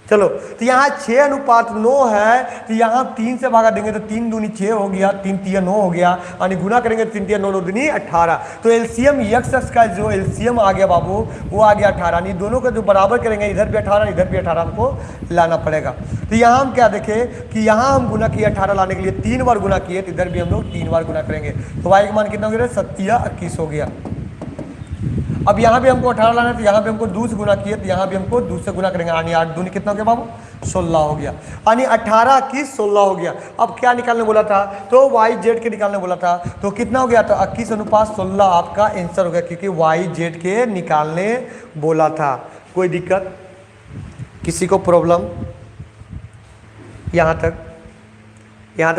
Speaker 1: चलो, तो यहाँ 6:9 है, तो यहाँ 3 से भागा देंगे तो 3 दूनी 6 हो गया, 3 तिया 9 हो गया, यानी गुना करेंगे 3 तिया 9 9 दूनी 18। तो एलसीएम एक्स का जो एलसीएम आ गया बाबू वो आ गया 18। यानी दोनों का जो बराबर करेंगे, इधर भी 18 इधर भी 18 हमको लाना पड़ेगा। तो यहाँ हम क्या देखें कि यहाँ हम गुना किए 18 लाने के लिए 3 बार गुना किए, तो इधर भी हम लोग 3 बार गुना करेंगे। तो वाई का मान कितना हो गया, 7×21 हो गया। अब यहाँ भी हमको 18 लाना है, तो यहाँ भी हमको 2 से गुना किए, तो यहाँ भी हमको 2 से गुना करेंगे। यानी 8 दूनी कितना हो गया बाबू, 16 हो गया। यानी 18 की 16 हो गया। अब क्या निकालने बोला था, तो वाई जेड के निकालने बोला था, तो कितना हो गया, तो 21:16 आपका आंसर हो गया, क्योंकि वाई जेड के निकालने बोला था। कोई दिक्कत, किसी को प्रॉब्लम, यहाँ तक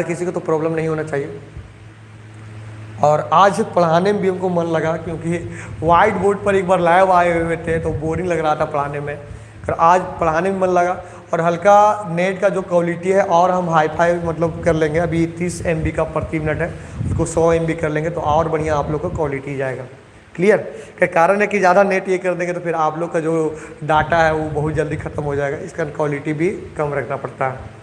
Speaker 1: किसी को तो प्रॉब्लम नहीं होना चाहिए। और आज पढ़ाने में भी हमको मन लगा, क्योंकि वाइट बोर्ड पर एक बार लाइव आए हुए थे तो बोरिंग लग रहा था पढ़ाने में, पर आज पढ़ाने में मन लगा। और हल्का नेट का जो क्वालिटी है और हम हाई-फाई मतलब कर लेंगे। अभी 30 MB का प्रति मिनट है, उसको 100 MB कर लेंगे तो और बढ़िया आप लोग को क्वालिटी जाएगा। क्लियर, क्या कारण है कि ज़्यादा नेट ये कर देंगे तो फिर आप लोग का जो डाटा है वो बहुत जल्दी ख़त्म हो जाएगा, इसका क्वालिटी भी कम रखना पड़ता है।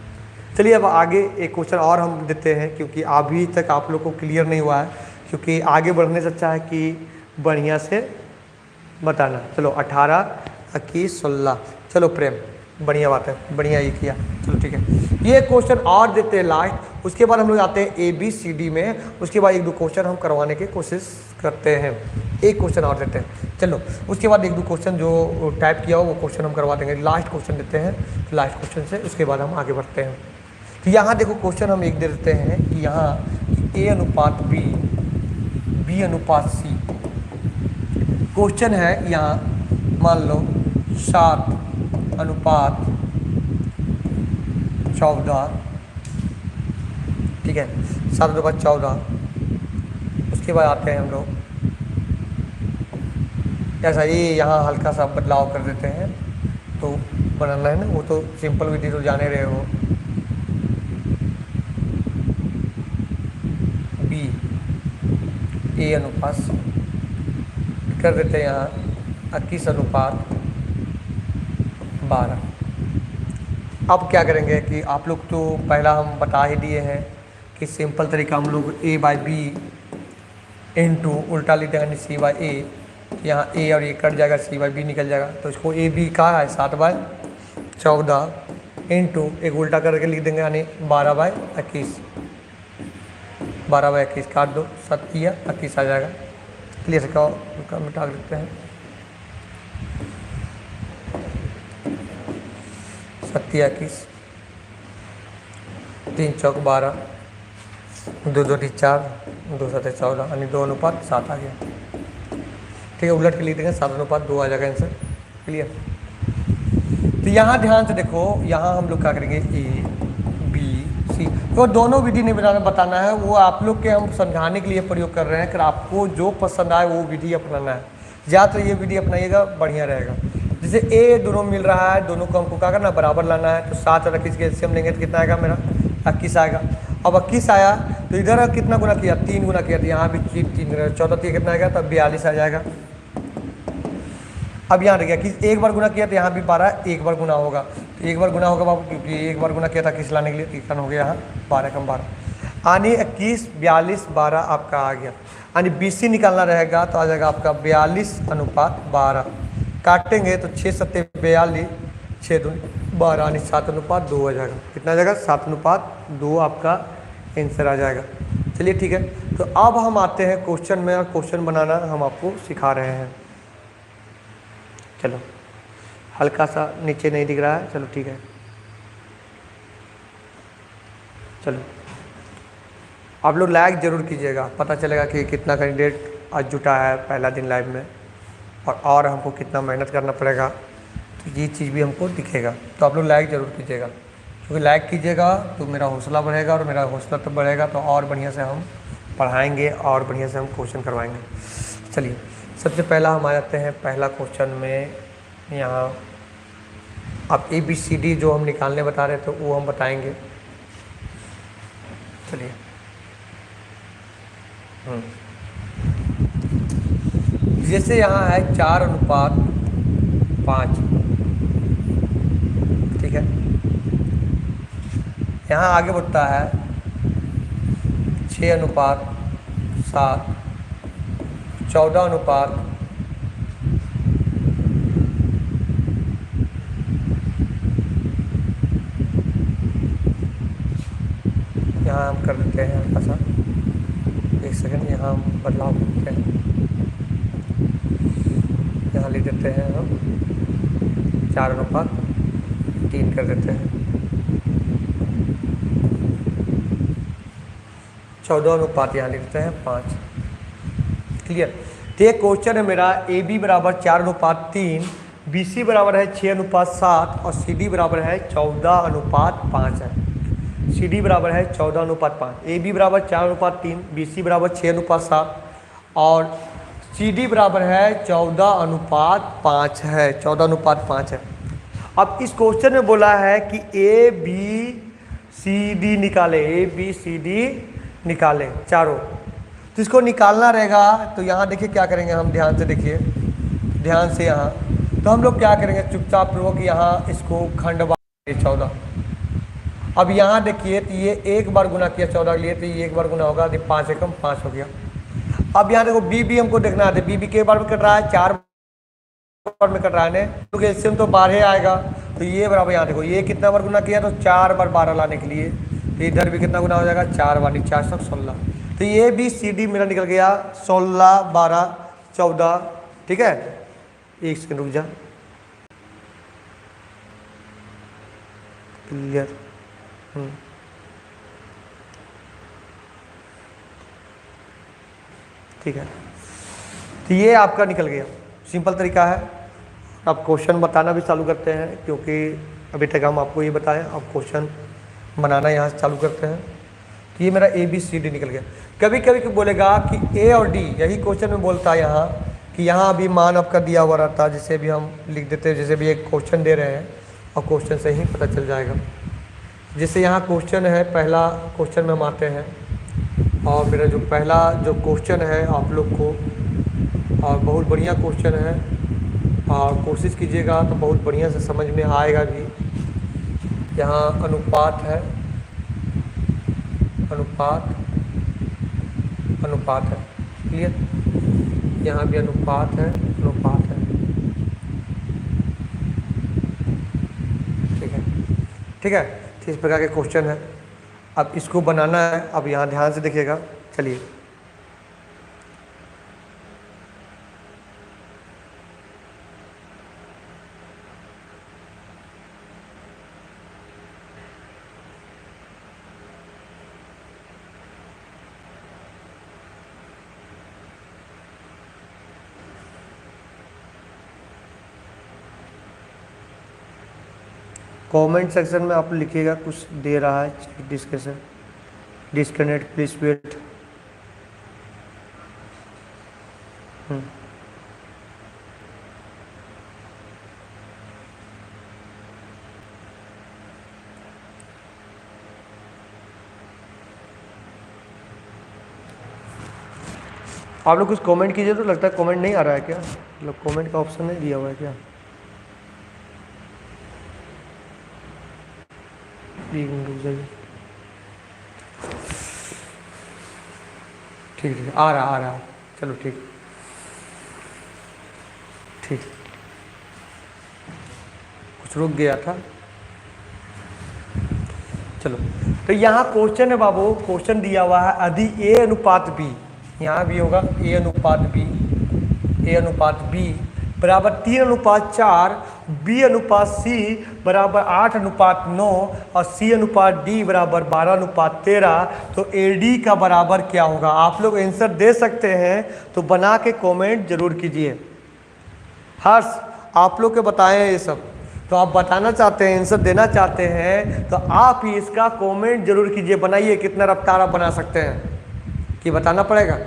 Speaker 1: चलिए अब आगे एक क्वेश्चन और हम देते हैं, क्योंकि अभी तक आप लोग को क्लियर नहीं हुआ है, क्योंकि आगे बढ़ने से अच्छा है कि बढ़िया से बताना। चलो 18, 21, 16, चलो प्रेम, बढ़िया बात है, बढ़िया ये किया। चलो ठीक है, ये क्वेश्चन और देते हैं लास्ट, उसके बाद हम लोग आते हैं ABCD में। उसके बाद 1-2 क्वेश्चन हम करवाने की कोशिश करते हैं, एक क्वेश्चन और देते हैं। चलो उसके बाद 1-2 क्वेश्चन जो टाइप किया हो वो क्वेश्चन हम करवा देंगे। लास्ट क्वेश्चन देते हैं, तो लास्ट क्वेश्चन से उसके बाद हम आगे बढ़ते हैं। तो यहाँ देखो क्वेश्चन हम एक दे देते हैं कि यहाँ A:B, B:C। क्वेश्चन है यहाँ मान लो 7:14, ठीक है, 7:14। उसके बाद आते हैं हम लोग ऐसा ही, यहाँ हल्का सा बदलाव कर देते हैं तो बनाना है ना, वो तो सिंपल विधि तो जाने रहे हो। A:C कर देते हैं यहाँ 21:12। अब क्या करेंगे कि आप लोग तो पहला हम बता ही दिए हैं कि सिंपल तरीका हम लोग A/B इंटू उल्टा लेते हैं, C/A। यहाँ A और A कट जाएगा, C/B निकल जाएगा, तो इसको AB का है 7/14 इंटू एक उल्टा करके लिख देंगे, यानी 12/21। 12/21 काट दो, 7×21 आ जाएगा। क्लियर से क्या मिटा देते हैं, 7×21, 3×4 = 12, 2×2 = 4, 2×7 = 14, यानी 2:7 आ गया। ठीक है, उलट के लिख देंगे 7:2 आ जाएगा आंसर। क्लियर। तो यहाँ ध्यान से देखो, यहाँ हम लोग क्या करेंगे ए बी सी, तो दोनों विधि नहीं बताना है, वो आप लोग के हम समझाने के लिए प्रयोग कर रहे हैं कि आपको जो पसंद आए वो विधि अपनाना है। ज़्यादातर ये विधि अपनाइएगा, बढ़िया रहेगा। जैसे ए दोनों मिल रहा है, दोनों को हमको क्या करना, बराबर लाना है। तो 7 और 21 के एलसीएम लेंगे तो कितना आएगा मेरा, 21 आएगा। अब 21 आया तो इधर कितना गुना किया, 3 गुना किया, तो यहाँ भी 3 गुना, 14 कितना आएगा, तब 42 आ जाएगा। अब यहाँ देखिए कि एक बार गुना किया तो यहाँ भी 12 एक बार गुना होगा, तो एक बार गुना होगा बाबू, क्योंकि एक बार गुना किया था किस लाने के लिए, कितना हो गया यहाँ 12 कम 12 यानी 21 42 12 आपका आ गया। यानी BC निकालना रहेगा तो आ जाएगा आपका 42:12। काटेंगे तो 6 7 42, 6 2 12 यानी 7:2 हो जाएगा। कितना आ जाएगा, 7:2 आपका आंसर आ जाएगा। चलिए ठीक है, तो अब हम आते हैं क्वेश्चन में, और क्वेश्चन बनाना हम आपको सिखा रहे हैं। चलो, हल्का सा नीचे नहीं दिख रहा है, चलो ठीक है। चलो, आप लोग लाइक ज़रूर कीजिएगा, पता चलेगा कि कितना कैंडिडेट आज जुटा है पहला दिन लाइव में, और हमको कितना मेहनत करना पड़ेगा, तो ये चीज़ भी हमको दिखेगा। तो आप लोग लाइक ज़रूर कीजिएगा, क्योंकि लाइक कीजिएगा तो मेरा हौसला बढ़ेगा, और मेरा हौसला तब बढ़ेगा तो और बढ़िया से हम पढ़ाएंगे और बढ़िया से हम क्वेश्चन करवाएंगे। चलिए, सबसे पहला हम आ जाते हैं पहला क्वेश्चन में। यहाँ अब ABCD जो हम निकालने बता रहे थे वो हम बताएंगे। चलिए, जैसे यहाँ है 4:5, ठीक है। यहाँ आगे बढ़ता है 6:7, 14:, यहाँ हम कर देते हैं हल्का सा, एक सेकंड, यहाँ हम बदलाव करते हैं, यहाँ लिख देते हैं हम 4:3 कर देते हैं, 14:, यहाँ लिख देते हैं 5। क्लियर। तो ये क्वेश्चन है मेरा, AB बराबर 4:3, BC बराबर है 6:7 और CD बराबर है 14:5 है। CD बराबर है 14:5, AB बराबर 4:3, BC बराबर 6:7 और CD बराबर है 14:5 है, 14:5 है। अब इस क्वेश्चन में बोला है कि ABCD निकाले, ABCD निकाले चारों, तो इसको निकालना रहेगा। तो यहाँ देखिए क्या करेंगे हम, ध्यान से देखिए, ध्यान से यहाँ, तो हम लोग क्या करेंगे, चुपचाप पूर्वक यहाँ इसको खंडवा 14। अब यहाँ देखिए तो ये एक बार गुना किया 14 के लिए, तो ये एक बार गुना होगा, तो 5 एकम 5 हो गया। अब यहाँ देखो BB हमको देखना है, BB के बार में कट रहा है, 4 बार में कट रहा है, क्योंकि इससे तो 12 आएगा। तो ये बराबर, यहाँ देखो ये कितना बार गुना किया, तो 4 बार 12 लाने के लिए, तो इधर भी कितना गुना हो जाएगा, 4 बार 4 16। तो ये भी CD मेरा निकल गया 16 12 14। ठीक है, एक सेकंड रुक जा। क्लियर। ठीक है, तो ये आपका निकल गया, सिंपल तरीका है। अब क्वेश्चन बताना भी चालू करते हैं, क्योंकि अभी तक हम आपको ये बताएं, अब क्वेश्चन बनाना यहाँ से चालू करते हैं। तो ये मेरा ABCD निकल गया। कभी कभी बोलेगा कि A और D, यही क्वेश्चन में बोलता है यहाँ कि यहाँ अभी मान आपका दिया हुआ रहता है, जिसे भी हम लिख देते हैं, जैसे भी एक क्वेश्चन दे रहे हैं और क्वेश्चन से ही पता चल जाएगा। जैसे यहाँ क्वेश्चन है, पहला क्वेश्चन में हम आते हैं, और मेरा जो पहला जो क्वेश्चन है आप लोग को, और बहुत बढ़िया क्वेश्चन है, और कोशिश कीजिएगा तो बहुत बढ़िया से समझ में आएगा भी। यहाँ अनुपात है, अनुपात है, क्लियर। यहाँ भी अनुपात है, ठीक है। तो इस प्रकार के क्वेश्चन है, अब इसको बनाना है। अब यहाँ ध्यान से देखिएगा, चलिए। कमेंट सेक्शन में आप लिखिएगा, कुछ दे रहा है डिस्कशन, डिस्कनेक्ट प्लीज वेट। आप लोग कुछ कमेंट कीजिए। तो लगता है कमेंट नहीं आ रहा है क्या, मतलब कमेंट का ऑप्शन नहीं दिया हुआ है क्या? ठीक ठीक आ रहा, चलो ठीक ठीक, कुछ रुक गया था। चलो, तो यहाँ क्वेश्चन है बाबू, क्वेश्चन दिया हुआ है यदि ए अनुपात बी, यहाँ भी होगा ए अनुपात बी बराबर 3:4, बी अनुपात सी बराबर 8:9 और सी अनुपात डी बराबर 12:13, तो ए डी का बराबर क्या होगा? आप लोग आंसर दे सकते हैं तो बना के कमेंट जरूर कीजिए। हर्ष, आप लोग के बताएं ये सब, तो आप बताना चाहते हैं, आंसर देना चाहते हैं तो आप ही इसका कमेंट जरूर कीजिए। बनाइए, कितना रफ्तार आप बना सकते हैं कि बताना पड़ेगा।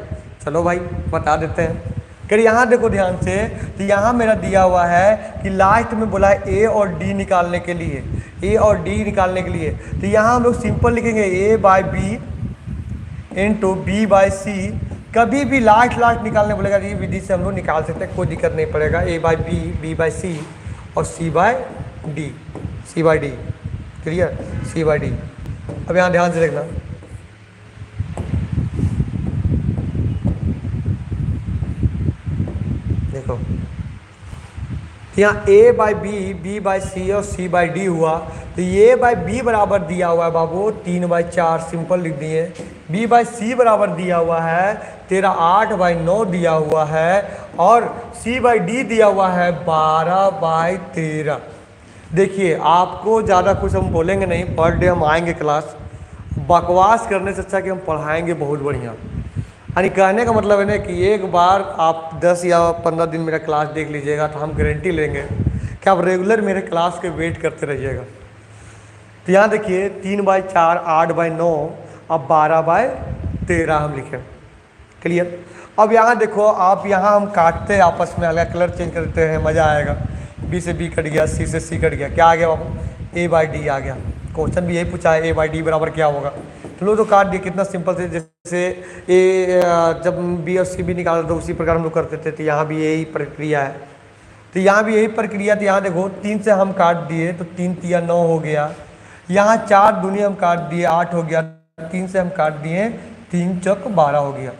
Speaker 1: चलो भाई बता देते हैं। फिर यहाँ देखो ध्यान से, तो यहाँ मेरा दिया हुआ है कि लास्ट में बोला है ए और डी निकालने के लिए, तो यहाँ हम लोग सिंपल लिखेंगे A by B into B by C. कभी भी लास्ट निकालने बोलेगा, ये विधि से हम लोग निकाल सकते हैं, कोई दिक्कत नहीं पड़ेगा। A by B, B by C और C by D, clear, C by D. अब यहाँ ध्यान से देखना, देखो यहाँ a by B, B by C और सी बाई डी हुआ, तो ए बाई बी बराबर दिया हुआ है बाबू 3/4, सिंपल लिख दिए। बी बाई सी बराबर दिया हुआ है तेरा 8/9 दिया हुआ है, और सी बाई डी दिया हुआ है 12/13। देखिए आपको ज़्यादा कुछ हम बोलेंगे नहीं, पर डे हम आएंगे क्लास, बकवास करने से अच्छा कि हम पढ़ाएंगे बहुत बढ़िया। यानी कहने का मतलब है ना कि एक बार आप 10 या 15 दिन मेरा क्लास देख लीजिएगा तो हम गारंटी लेंगे कि आप रेगुलर मेरे क्लास के वेट करते रहिएगा। तो यहाँ देखिए 3/4, 8/9 अब 12/13 हम लिखें, क्लियर। अब यहाँ देखो, आप यहाँ हम काटते हैं आपस में, अलग कलर चेंज करते हैं, मज़ा आएगा। बी से बी कट गया, सी से सी कट गया, क्या आ गया बाबू? ए बाई डी आ गया। क्वेश्चन भी यही पूछा है, ए बाई डी बराबर क्या होगा। तो लोग तो काट दिए, कितना सिंपल से, जैसे ए जब बी और सी भी निकालते तो उसी प्रकार हम लोग करते थे, तो यहाँ भी यही प्रक्रिया है। तो यहाँ भी यही प्रक्रिया, तो यहाँ देखो 3 से हम काट दिए तो 3 तिया 9 हो गया। यहाँ 4 दूनी हम काट दिए 8 हो गया, 3 से हम काट दिए 3 चौक 12 हो गया,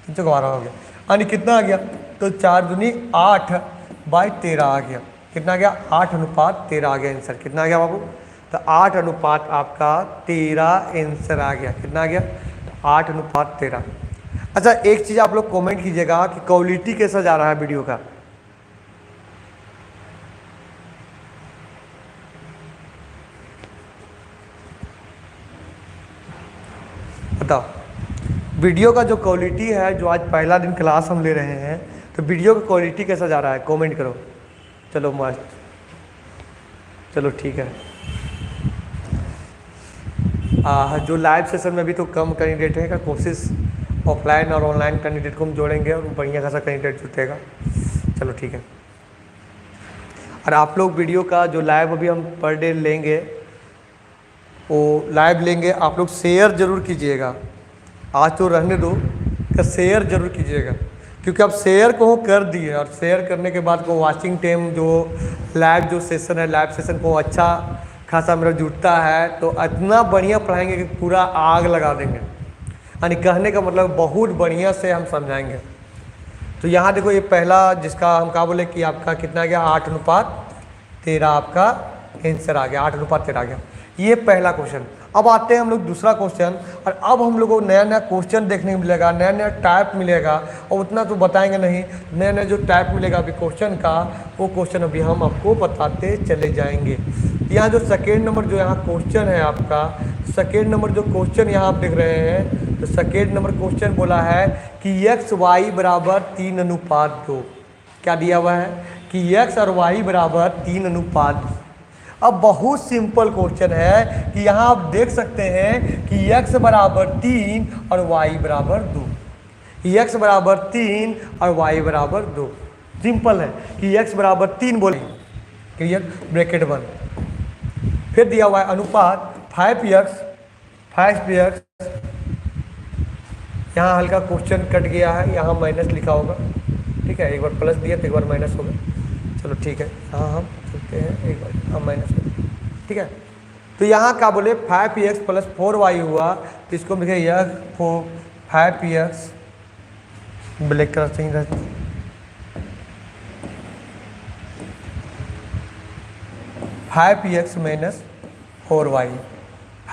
Speaker 1: 3 चौक 12 हो गया। यानी कितना आ गया? तो 4 दूनी 8/13 आ गया। कितना आ गया? 8:13 आ गया आंसर। कितना आ गया बाबू? तो 8:13 आपका आंसर आ गया। कितना आ गया? 8:13। अच्छा एक चीज़ आप लोग कमेंट कीजिएगा कि क्वालिटी कैसा जा रहा है वीडियो का। बताओ वीडियो का जो क्वालिटी है, जो आज पहला दिन क्लास हम ले रहे हैं, तो वीडियो का क्वालिटी कैसा जा रहा है? कमेंट करो। चलो मस्त, चलो ठीक है। जो लाइव सेशन में भी तो कम कैंडिडेट है का कोशिश ऑफलाइन और ऑनलाइन कैंडिडेट को हम जोड़ेंगे और बढ़िया खासा कैंडिडेट जुटेगा। चलो ठीक है। और आप लोग वीडियो का जो लाइव अभी हम पर डे लेंगे, वो लाइव लेंगे, आप लोग शेयर जरूर कीजिएगा। आज तो रहने दो, का शेयर जरूर कीजिएगा, क्योंकि आप शेयर को कर दिए और शेयर करने के बाद को वाचिंग टाइम जो लाइव जो सेशन है, लाइव सेशन को अच्छा खासा मेरा जुटता है, तो इतना बढ़िया पढ़ाएंगे कि पूरा आग लगा देंगे। यानी कहने का मतलब बहुत बढ़िया से हम समझाएंगे। तो यहाँ देखो ये पहला जिसका हम कहा बोले कि आपका कितना आ गया? 8:13 आपका आंसर आ गया। 8:13 आ गया। ये पहला क्वेश्चन। अब आते हैं हम लोग दूसरा क्वेश्चन, और अब हम लोग को नया नया क्वेश्चन देखने को मिलेगा, नया नया टाइप मिलेगा, और उतना तो बताएंगे नहीं, नया नया जो टाइप मिलेगा अभी क्वेश्चन का, वो क्वेश्चन अभी हम आपको बताते चले जाएंगे। यहाँ जो सेकेंड नंबर जो यहाँ क्वेश्चन है आपका, सेकेंड नंबर जो क्वेश्चन यहाँ आप देख रहे हैं, तो सेकेंड नंबर क्वेश्चन बोला है कि x/y बराबर 3:2। क्या दिया हुआ है कि x और y बराबर 3:2। अब बहुत सिंपल क्वेश्चन है कि यहाँ आप देख सकते हैं कि x बराबर 3 और y बराबर 2, x बराबर 3 और y बराबर 2। सिंपल है कि x बराबर 3 बोले, क्लियर, ब्रैकेट बंद। फिर दिया हुआ है अनुपात 5x, यहाँ हल्का क्वेश्चन कट गया है, यहाँ माइनस लिखा होगा, ठीक है, एक बार प्लस दिया तो एक बार माइनस होगा, चलो ठीक है, हाँ हम चलते हैं, एक बार हम माइनस होगा, ठीक है। तो यहाँ क्या बोले 5x प्लस 4y हुआ, तो इसको लिखे यह 5x ब्लैक कलर से ही रहता, 5x minus 4y,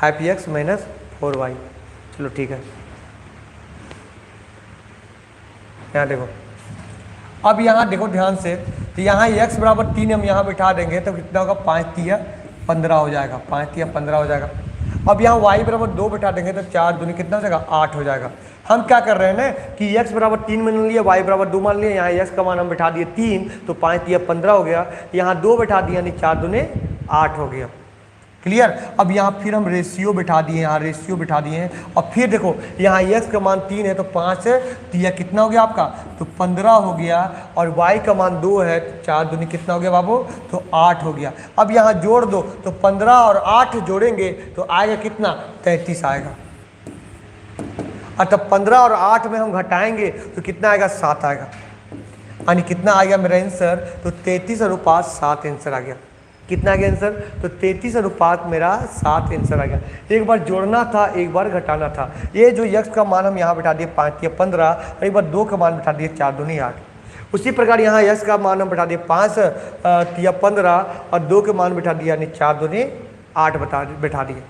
Speaker 1: 5x minus 4y, चलो ठीक है। यहाँ देखो, अब यहाँ देखो ध्यान से, तो यहाँ x बराबर 3 हम यहाँ बिठा देंगे तो कितना होगा, 5 तिया 15 हो जाएगा, 5 तिया 15 हो जाएगा। अब यहाँ y बराबर 2 बिठा देंगे तो 4 दूनी कितना हो जाएगा, 8 हो जाएगा। हम क्या कर रहे हैं ना कि x बराबर 3 मान लिया, y बराबर 2 मान लिया, यहाँ x का मान हम बिठा दिए 3, तो 5 तिया 15 हो गया, यहाँ 2 बिठा दिया यानी 4 दूने 8 हो गया, क्लियर। अब यहाँ फिर हम रेशियो बिठा दिए, यहाँ रेशियो बिठा दिए हैं, और फिर देखो यहाँ x का मान 3 है तो 5 तिया कितना हो गया आपका, तो 15 हो गया, और y का मान 2 है तो 4 दूनी कितना हो गया बाबू, तो 8 हो गया। अब यहाँ जोड़ दो तो 15 और 8 जोड़ेंगे तो आएगा कितना, 33 आएगा। और तब 15 और 8 में हम घटाएंगे तो कितना आएगा, 7 आएगा, यानी कितना आ गया मेरा आंसर, तो 33:7 आंसर आ गया। कितना आ गया आंसर, तो 33:7 मेरा 7 आंसर आ गया। एक बार जोड़ना था, एक बार घटाना था। ये जो x का मान हम यहाँ बिठा दिए 5 तिया 15, और एक बार 2 का मान बिठा दिए 4 दूनी 8। उसी प्रकार यहाँ x का मान हम बिठा दिए 5 तिया 15 और 2 के मान बिठा दिया यानी 4 दूनी 8 बिठा दिए।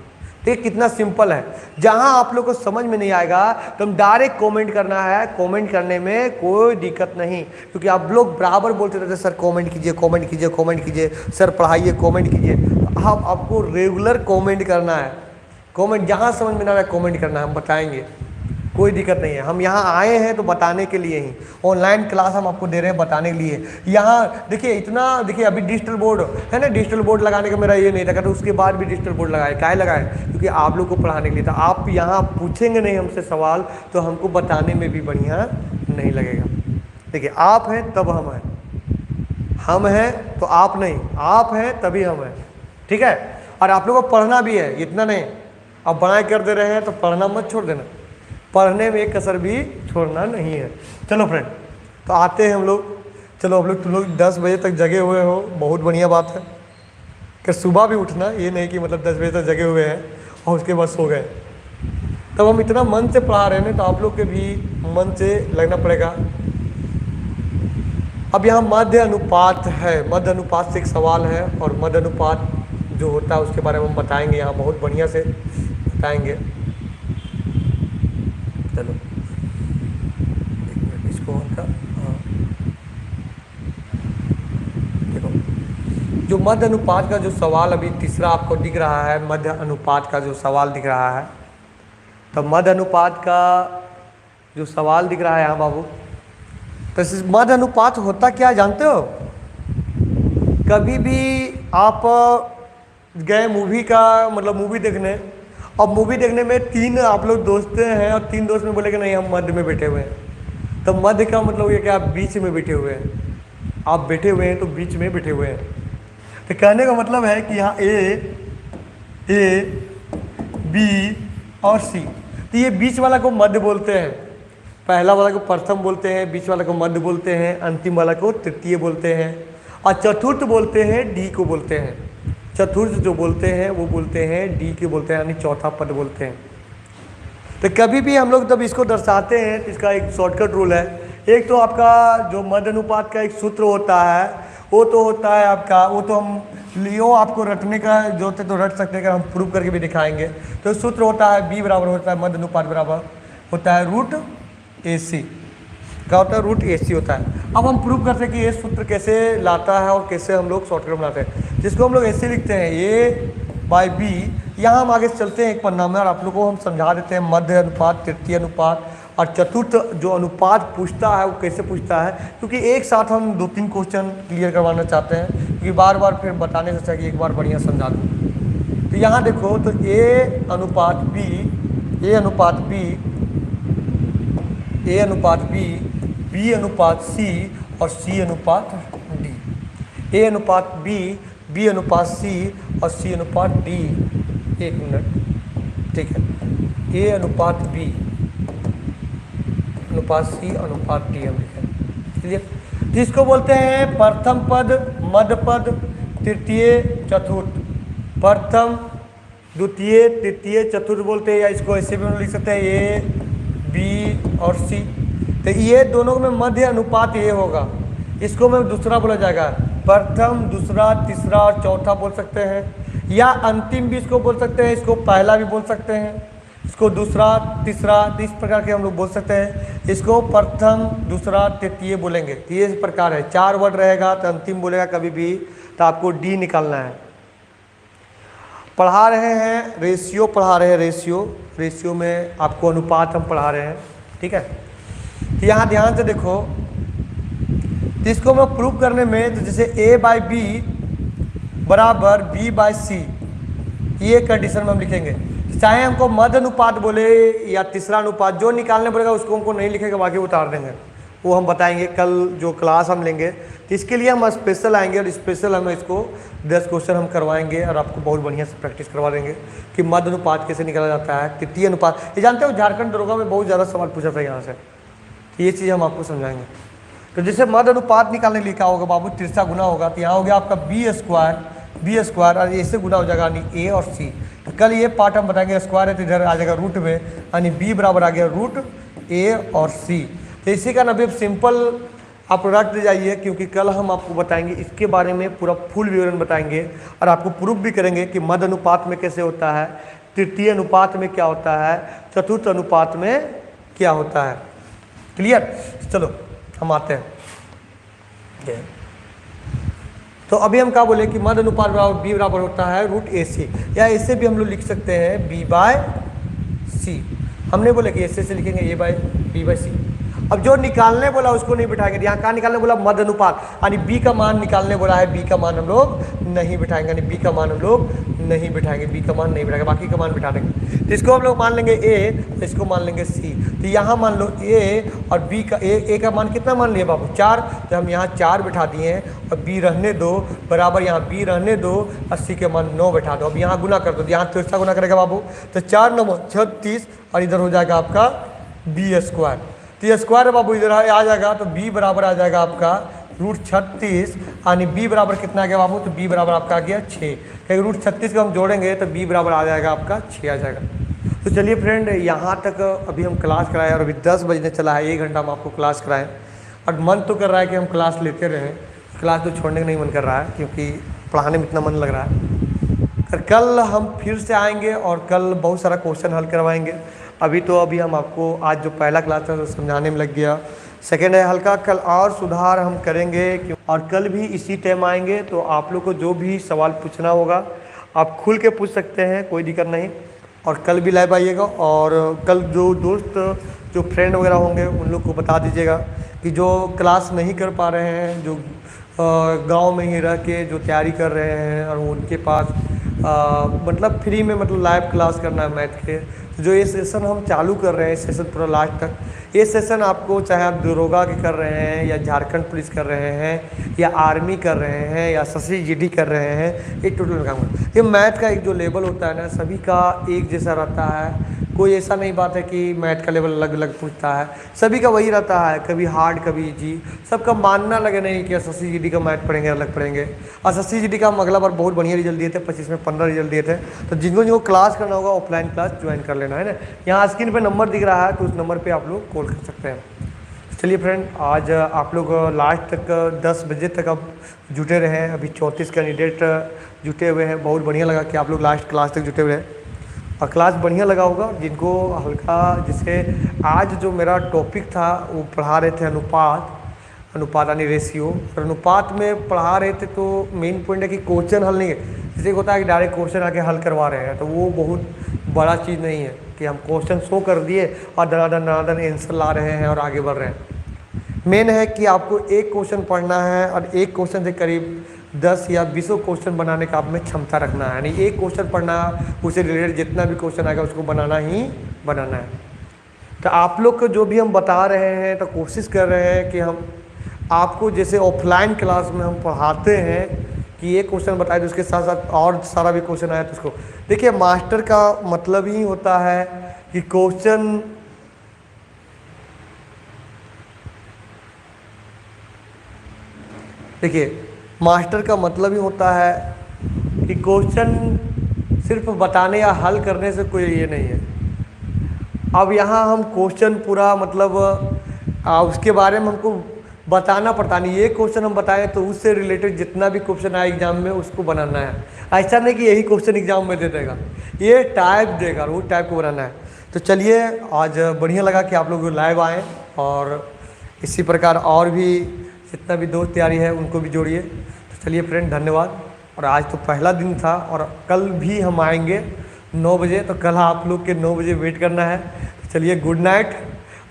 Speaker 1: देखिए कितना सिंपल है। जहां आप लोग को समझ में नहीं आएगा तो हम डायरेक्ट कमेंट करना है, कमेंट करने में कोई दिक्कत नहीं, क्योंकि आप लोग बराबर बोलते रहते सर कमेंट कीजिए, कमेंट कीजिए, कमेंट कीजिए, सर पढ़ाइए, कमेंट कीजिए। आप आपको रेगुलर कमेंट करना है, कमेंट जहां समझ में ना आए कमेंट करना है, हम बताएंगे, कोई दिक्कत नहीं है। हम यहाँ आए हैं तो बताने के लिए ही, ऑनलाइन क्लास हम आपको दे रहे हैं बताने के लिए। यहाँ देखिए इतना, देखिए अभी डिजिटल बोर्ड है ना, डिजिटल बोर्ड लगाने का मेरा ये नहीं था, तो उसके बाद भी डिजिटल बोर्ड लगाए, काहे लगाए, क्योंकि आप लोग को पढ़ाने के लिए था। आप यहाँ पूछेंगे नहीं हमसे सवाल तो हमको बताने में भी बढ़िया नहीं लगेगा। देखिए आप हैं तब हम हैं, हम हैं तो आप नहीं, आप हैं तभी हम हैं, ठीक है। और आप लोगों को पढ़ना भी है, इतना नहीं अब बनाए कर दे रहे हैं तो पढ़ना मत छोड़ देना, पढ़ने में एक कसर भी छोड़ना नहीं है। चलो फ्रेंड, तो आते हैं हम लोग। चलो हम लोग, तुम लोग 10 बजे तक जगे हुए हो, बहुत बढ़िया बात है कि सुबह भी उठना, ये नहीं कि मतलब 10 बजे तक जगे हुए हैं और उसके बाद सो गए। तब हम इतना मन से पढ़ा रहे हैं तो आप लोग के भी मन से लगना पड़ेगा। अब यहाँ मध्य अनुपात है, मध्य अनुपात से एक सवाल है, और मध्य अनुपात जो होता है उसके बारे में हम बताएंगे, यहाँ बहुत बढ़िया से बताएंगे। चलो इसको देखो, जो मध्य अनुपात का जो सवाल अभी तीसरा आपको दिख रहा है, मध्य अनुपात का जो सवाल दिख रहा है, तो मध्य अनुपात का जो सवाल दिख रहा है यहाँ बाबू, तो मध्य अनुपात होता क्या जानते हो? कभी भी आप गए मूवी का मतलब मूवी देखने, अब मूवी देखने में 3 आप लोग दोस्त हैं और 3 दोस्त में बोले कि नहीं हम मध्य में बैठे हुए हैं, तो मध्य का मतलब ये कि आप बीच में बैठे हुए हैं, आप बैठे हुए हैं तो बीच में बैठे हुए हैं। तो कहने का मतलब है कि यहाँ ए बी और सी, तो ये बीच वाला को मध्य बोलते हैं, पहला वाला को प्रथम बोलते हैं, बीच वाला को मध्य बोलते हैं, अंतिम वाला को तृतीय बोलते हैं, और चतुर्थ बोलते हैं डी को बोलते हैं। चतुर्थ जो बोलते हैं वो बोलते हैं डी के बोलते हैं, यानी चौथा पद बोलते हैं। तो कभी भी हम लोग जब इसको दर्शाते हैं तो इसका एक शॉर्टकट रूल है। एक तो आपका जो मध्य अनुपात का एक सूत्र होता है, वो तो होता है आपका, वो तो हम लियो आपको रटने का जो होता है तो रट सकते हैं, हम प्रूव करके भी दिखाएंगे। तो सूत्र होता है बी बराबर होता है मध्य अनुपात बराबर होता है रूट ए सी। क्या होता है? रूट ए सी होता है। अब हम प्रूव करते हैं कि ये सूत्र कैसे लाता है और कैसे हम लोग शॉर्टकट बनाते हैं, जिसको हम लोग ऐसे लिखते हैं ए बाई बी। यहाँ हम आगे चलते हैं एक पन्ना में और आप लोगों को हम समझा देते हैं मध्य अनुपात, तृतीय अनुपात और चतुर्थ जो अनुपात पूछता है वो कैसे पूछता है, क्योंकि एक साथ हम 2-3 क्वेश्चन क्लियर करवाना चाहते हैं। कि बार बार फिर बताने से अच्छा कि एक बार बढ़िया समझा दूँ। तो यहाँ देखो, तो ए अनुपात बी, ए अनुपात बी, ए अनुपात बी, बी अनुपात सी और सी अनुपात डी। ए अनुपात बी, बी अनुपात सी और सी अनुपात डी। एक मिनट, ठीक है। ए अनुपात बी अनुपात सी अनुपात डी हम लिखें, क्लियर। तो इसको बोलते हैं प्रथम पद, मध्य पद, तृतीय, चतुर्थ। प्रथम, द्वितीय, तृतीय, चतुर्थ बोलते हैं, या इसको ऐसे भी हम लिख सकते हैं ए बी और सी। तो ये दोनों में मध्य अनुपात ये होगा, इसको में दूसरा बोला जाएगा। प्रथम, दूसरा, तीसरा और चौथा बोल सकते हैं, या अंतिम भी इसको बोल सकते हैं, इसको पहला भी बोल सकते हैं, इसको दूसरा, तीसरा, इस प्रकार के हम लोग बोल सकते हैं। इसको प्रथम, दूसरा, तृतीय बोलेंगे। तो ये इस प्रकार है, 4 वर्ड रहेगा तो अंतिम बोलेगा कभी भी, तो आपको डी निकालना है। पढ़ा रहे हैं रेशियो, पढ़ा रहे हैं रेशियो, रेशियो में आपको अनुपात हम पढ़ा रहे हैं, ठीक है। तो यहाँ ध्यान से देखो, तो इसको मैं प्रूव करने में, तो जैसे a बाई बी बराबर b बाई सी, ये कंडीशन में हम लिखेंगे। चाहे हमको मध्य अनुपात बोले या तीसरा अनुपात, जो निकालने पड़ेगा उसको हमको नहीं लिखेगा, बाकी उतार देंगे, वो हम बताएंगे कल जो क्लास हम लेंगे। तो इसके लिए हम स्पेशल आएंगे और स्पेशल हम इसको 10 क्वेश्चन हम करवाएंगे और आपको बहुत बढ़िया से प्रैक्टिस करवा देंगे कि मध्य अनुपात कैसे निकाला जाता है, तृतीय अनुपात। ये जानते हो झारखंड दरोगा में बहुत ज़्यादा सवाल पूछा था यहाँ से, तो ये चीज़ हम आपको समझाएंगे। तो जैसे मध्य अनुपात निकालने के लिए क्या होगा बाबू, तिरछा गुना होगा। तो यहाँ हो गया आपका बी स्क्वायर और ऐसे गुना हो जाएगा यानी ए और सी। तो कल ये पार्ट हम बताएंगे, स्क्वायर है तो इधर आ जाएगा रूट में, यानी बी बराबर आ गया रूट ए और सी। तो इसी का नबी सिंपल आप रख दे जाइए, क्योंकि कल हम आपको बताएंगे इसके बारे में पूरा फुल विवरण बताएंगे और आपको प्रूफ भी करेंगे कि मध्य अनुपात में कैसे होता है, तृतीय अनुपात में क्या होता है, चतुर्थ अनुपात में क्या होता है। क्लियर। चलो हम आते हैं। तो अभी हम क्या बोले कि मध्य अनुपात बराबर बी बराबर होता है रूट ए सी, या ऐसे भी हम लोग लिख सकते हैं बी बाय सी। हमने बोले कि ऐसे से लिखेंगे ए बाय बी बाय सी। अब जो निकालने बोला उसको नहीं बिठाएंगे, यहाँ कहाँ निकालने बोला, मध्य अनुपात, यानी बी का मान निकालने बोला है, बी का मान हम लोग नहीं बिठाएंगे, यानी बी का मान हम लोग नहीं बिठाएंगे, बी का मान नहीं बिठाएंगे, बाकी का मान बिठा देंगे। तो इसको हम लोग मान लेंगे ए, तो इसको मान लेंगे सी। तो यहाँ मान लो ए और बी का, ए का मान कितना मान लिया बाबू, 4। तो हम यहाँ 4 बिठा दिए हैं और बी रहने दो बराबर, यहाँ बी रहने दो, 80 के मान 9 बैठा दो। अब यहाँ गुना कर दो, यहाँ तिरछा गुना करेगा बाबू, तो 4 9 36 और इधर हो जाएगा आपका बी स्क्वायर। तो ये स्क्वायर बाबू इधर आ जाएगा, तो b बराबर आ जाएगा आपका रूट 36, यानी b बराबर कितना आ गया बाबू, तो b बराबर आपका आ गया 6। क्योंकि रूट 36 को हम जोड़ेंगे तो b बराबर आ जाएगा आपका 6 आ जाएगा। तो चलिए फ्रेंड, यहाँ तक अभी हम क्लास कराएं और अभी 10 बजने चला है, 1 घंटा हम आपको क्लास कराएं। और मन तो कर रहा है कि हम क्लास लेते रहें, क्लास तो छोड़ने का नहीं मन कर रहा है, क्योंकि पढ़ाने में इतना मन लग रहा है। और कल हम फिर से आएँगे और कल बहुत सारा क्वेश्चन हल करवाएँगे। अभी हम आपको आज जो पहला क्लास है समझाने में लग गया, सेकेंड है हल्का, कल और सुधार हम करेंगे। और कल भी इसी टाइम आएंगे, तो आप लोग को जो भी सवाल पूछना होगा आप खुल के पूछ सकते हैं, कोई दिक्कत नहीं। और कल भी लाइव आइएगा, और कल जो दोस्त जो फ्रेंड वगैरह होंगे उन लोग को बता दीजिएगा कि जो क्लास नहीं कर पा रहे हैं, जो गांव में ही रह के जो तैयारी कर रहे हैं और उनके पास मतलब फ्री में मतलब लाइव क्लास करना है मैथ के, जो ये सेशन हम चालू कर रहे हैं, सेशन पूरा लास्ट तक, ये सेशन आपको चाहे आप दरोगा के कर रहे हैं या झारखंड पुलिस कर रहे हैं या आर्मी कर रहे हैं या एसएससी जीडी कर रहे हैं, ये टोटल काम है। ये मैथ का एक जो लेवल होता है ना, सभी का एक जैसा रहता है, कोई ऐसा नहीं बात है कि मैथ का लेवल अलग अलग पूछता है, सभी का वही रहता है, कभी हार्ड कभी इजी। सबका मानना लगे नहीं कि एसएससी जीडी का मैथ पढ़ेंगे अलग पढ़ेंगे। एसएससी जीडी का हम अगला बार बहुत बढ़िया रिजल्ट दिए थे, 25 में 15 रिजल्ट दिए थे। तो जिनको क्लास करना होगा ऑफलाइन क्लास ज्वाइन कर लेना है ना, यहाँ स्क्रीन पे नंबर दिख रहा है, तो उस नंबर पे आप लोग कॉल कर सकते हैं। चलिए फ्रेंड, आज आप लोग लास्ट तक 10 बजे तक अब जुटे रहे हैं। अभी 34 कैंडिडेट जुटे हुए हैं। बहुत बढ़िया लगा कि आप लोग लास्ट क्लास तक जुटे हुए हैं और क्लास बढ़िया लगा होगा। जिनको हल्का, जैसे आज जो मेरा टॉपिक था वो पढ़ा रहे थे अनुपात यानी रेशियो, और अनुपात में पढ़ा रहे थे तो मेन पॉइंट है कि क्वेश्चन हल नहीं है। जैसे होता है कि डायरेक्ट क्वेश्चन आके हल करवा रहे हैं, तो वो बहुत बड़ा चीज़ नहीं है कि हम क्वेश्चन शो कर दिए और दनादन आंसर ला रहे हैं और आगे बढ़ रहे हैं। मेन है कि आपको एक क्वेश्चन पढ़ना है और एक क्वेश्चन से करीब 10 या 20 क्वेश्चन बनाने का आप में क्षमता रखना है, यानी एक क्वेश्चन पढ़ना, उससे रिलेटेड जितना भी क्वेश्चन आएगा उसको बनाना ही बनाना है। तो आप लोग को जो भी हम बता रहे हैं तो कोशिश कर रहे हैं कि हम आपको जैसे ऑफलाइन क्लास में हम पढ़ाते हैं कि एक क्वेश्चन बताए तो उसके साथ साथ और सारा भी क्वेश्चन आया तो उसको देखिए। मास्टर का मतलब ही होता है कि क्वेश्चन देखिए, मास्टर का मतलब ही होता है कि क्वेश्चन सिर्फ बताने या हल करने से कोई ये नहीं है। अब यहाँ हम क्वेश्चन पूरा मतलब उसके बारे में हमको बताना पड़ता नहीं। ये क्वेश्चन हम बताएं तो उससे रिलेटेड जितना भी क्वेश्चन आए एग्जाम में उसको बनाना है। ऐसा नहीं कि यही क्वेश्चन एग्जाम में दे देगा, ये टाइप देगा, वो टाइप को बनाना है। तो चलिए, आज बढ़िया लगा कि आप लोग लाइव आएँ और इसी प्रकार और भी जितना भी दोस्त तैयारी है उनको भी जोड़िए। तो चलिए फ्रेंड, धन्यवाद। और आज तो पहला दिन था और कल भी हम आएंगे 9 बजे, तो कल आप लोग के 9 बजे वेट करना है। तो चलिए, गुड नाइट।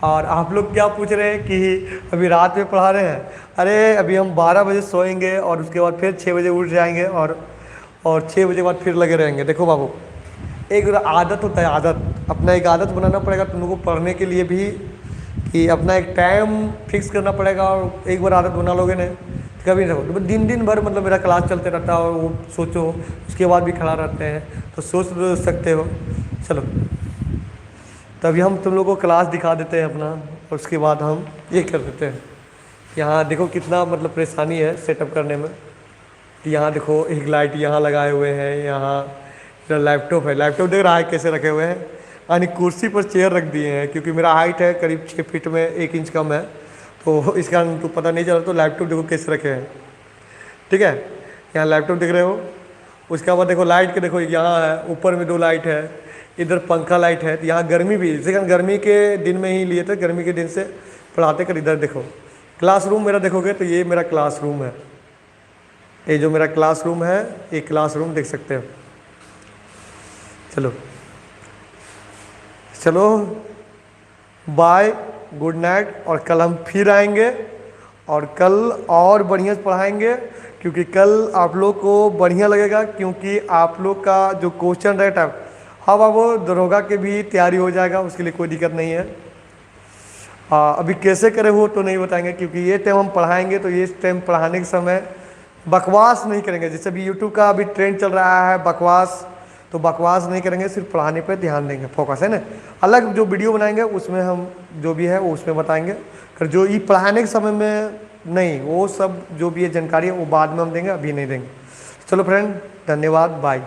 Speaker 1: और आप लोग क्या पूछ रहे हैं कि अभी रात में पढ़ा रहे हैं? अरे अभी हम 12 बजे सोएंगे और उसके बाद फिर 6 बजे उठ जाएंगे और 6 बजे बाद फिर लगे रहेंगे। देखो बाबू, एक आदत होता है, आदत अपना एक आदत बनाना पड़ेगा तुम लोगों को पढ़ने के लिए भी, कि अपना एक टाइम फिक्स करना पड़ेगा। और एक बार आदत बना लोगे ना कभी नहीं रहो। तो दिन भर मतलब मेरा क्लास चलते रहता है और वो सोचो उसके बाद भी खड़ा रहते हैं तो सोच सकते हो। चलो, तभी हम तुम लोगों को क्लास दिखा देते हैं अपना और उसके बाद हम ये कर देते हैं। यहाँ देखो कितना मतलब परेशानी है सेटअप करने में। यहाँ देखो एक लाइट यहाँ लगाए हुए हैं, यहाँ लैपटॉप है, लैपटॉप देख रहा है कैसे रखे हुए हैं, यानी कुर्सी पर चेयर रख दिए हैं। क्योंकि मेरा हाइट है करीब 6 फीट में 1 इंच कम है, तो इस कारण तो पता नहीं चला। तो लैपटॉप देखो कैसे रखे हैं, ठीक है। यहाँ लैपटॉप देख रहे हो। उसके बाद देखो लाइट के, देखो यहाँ है, ऊपर में 2 लाइट है, इधर पंखा लाइट है। तो यहाँ गर्मी भी, इसी कारण गर्मी के दिन में ही लिए थे, गर्मी के दिन से पढ़ाते कर। इधर देखो क्लासरूम मेरा देखोगे तो ये मेरा क्लासरूम है, ये जो मेरा क्लासरूम है ये क्लासरूम देख सकते हो। चलो चलो, बाय, गुड नाइट। और कल हम फिर आएंगे और कल और बढ़िया से पढ़ाएंगे, क्योंकि कल आप लोग को बढ़िया लगेगा। क्योंकि आप लोग का जो क्वेश्चन रहता है, हाँ बाबू, दरोगा के भी तैयारी हो जाएगा, उसके लिए कोई दिक्कत नहीं है। अभी कैसे करें वो तो नहीं बताएंगे, क्योंकि ये टाइम हम पढ़ाएंगे तो ये टाइम पढ़ाने के समय बकवास नहीं करेंगे। जैसे भी यूट्यूब का अभी ट्रेंड चल रहा है बकवास, तो बकवास नहीं करेंगे, सिर्फ पढ़ाने पर ध्यान देंगे, फोकस है ना। अलग जो वीडियो बनाएंगे उसमें हम जो भी है वो उसमें बताएंगे, पर जो ये पढ़ाने के समय में नहीं, वो सब जो भी है जानकारी है वो बाद में हम देंगे, अभी नहीं देंगे। चलो फ्रेंड, धन्यवाद, बाय।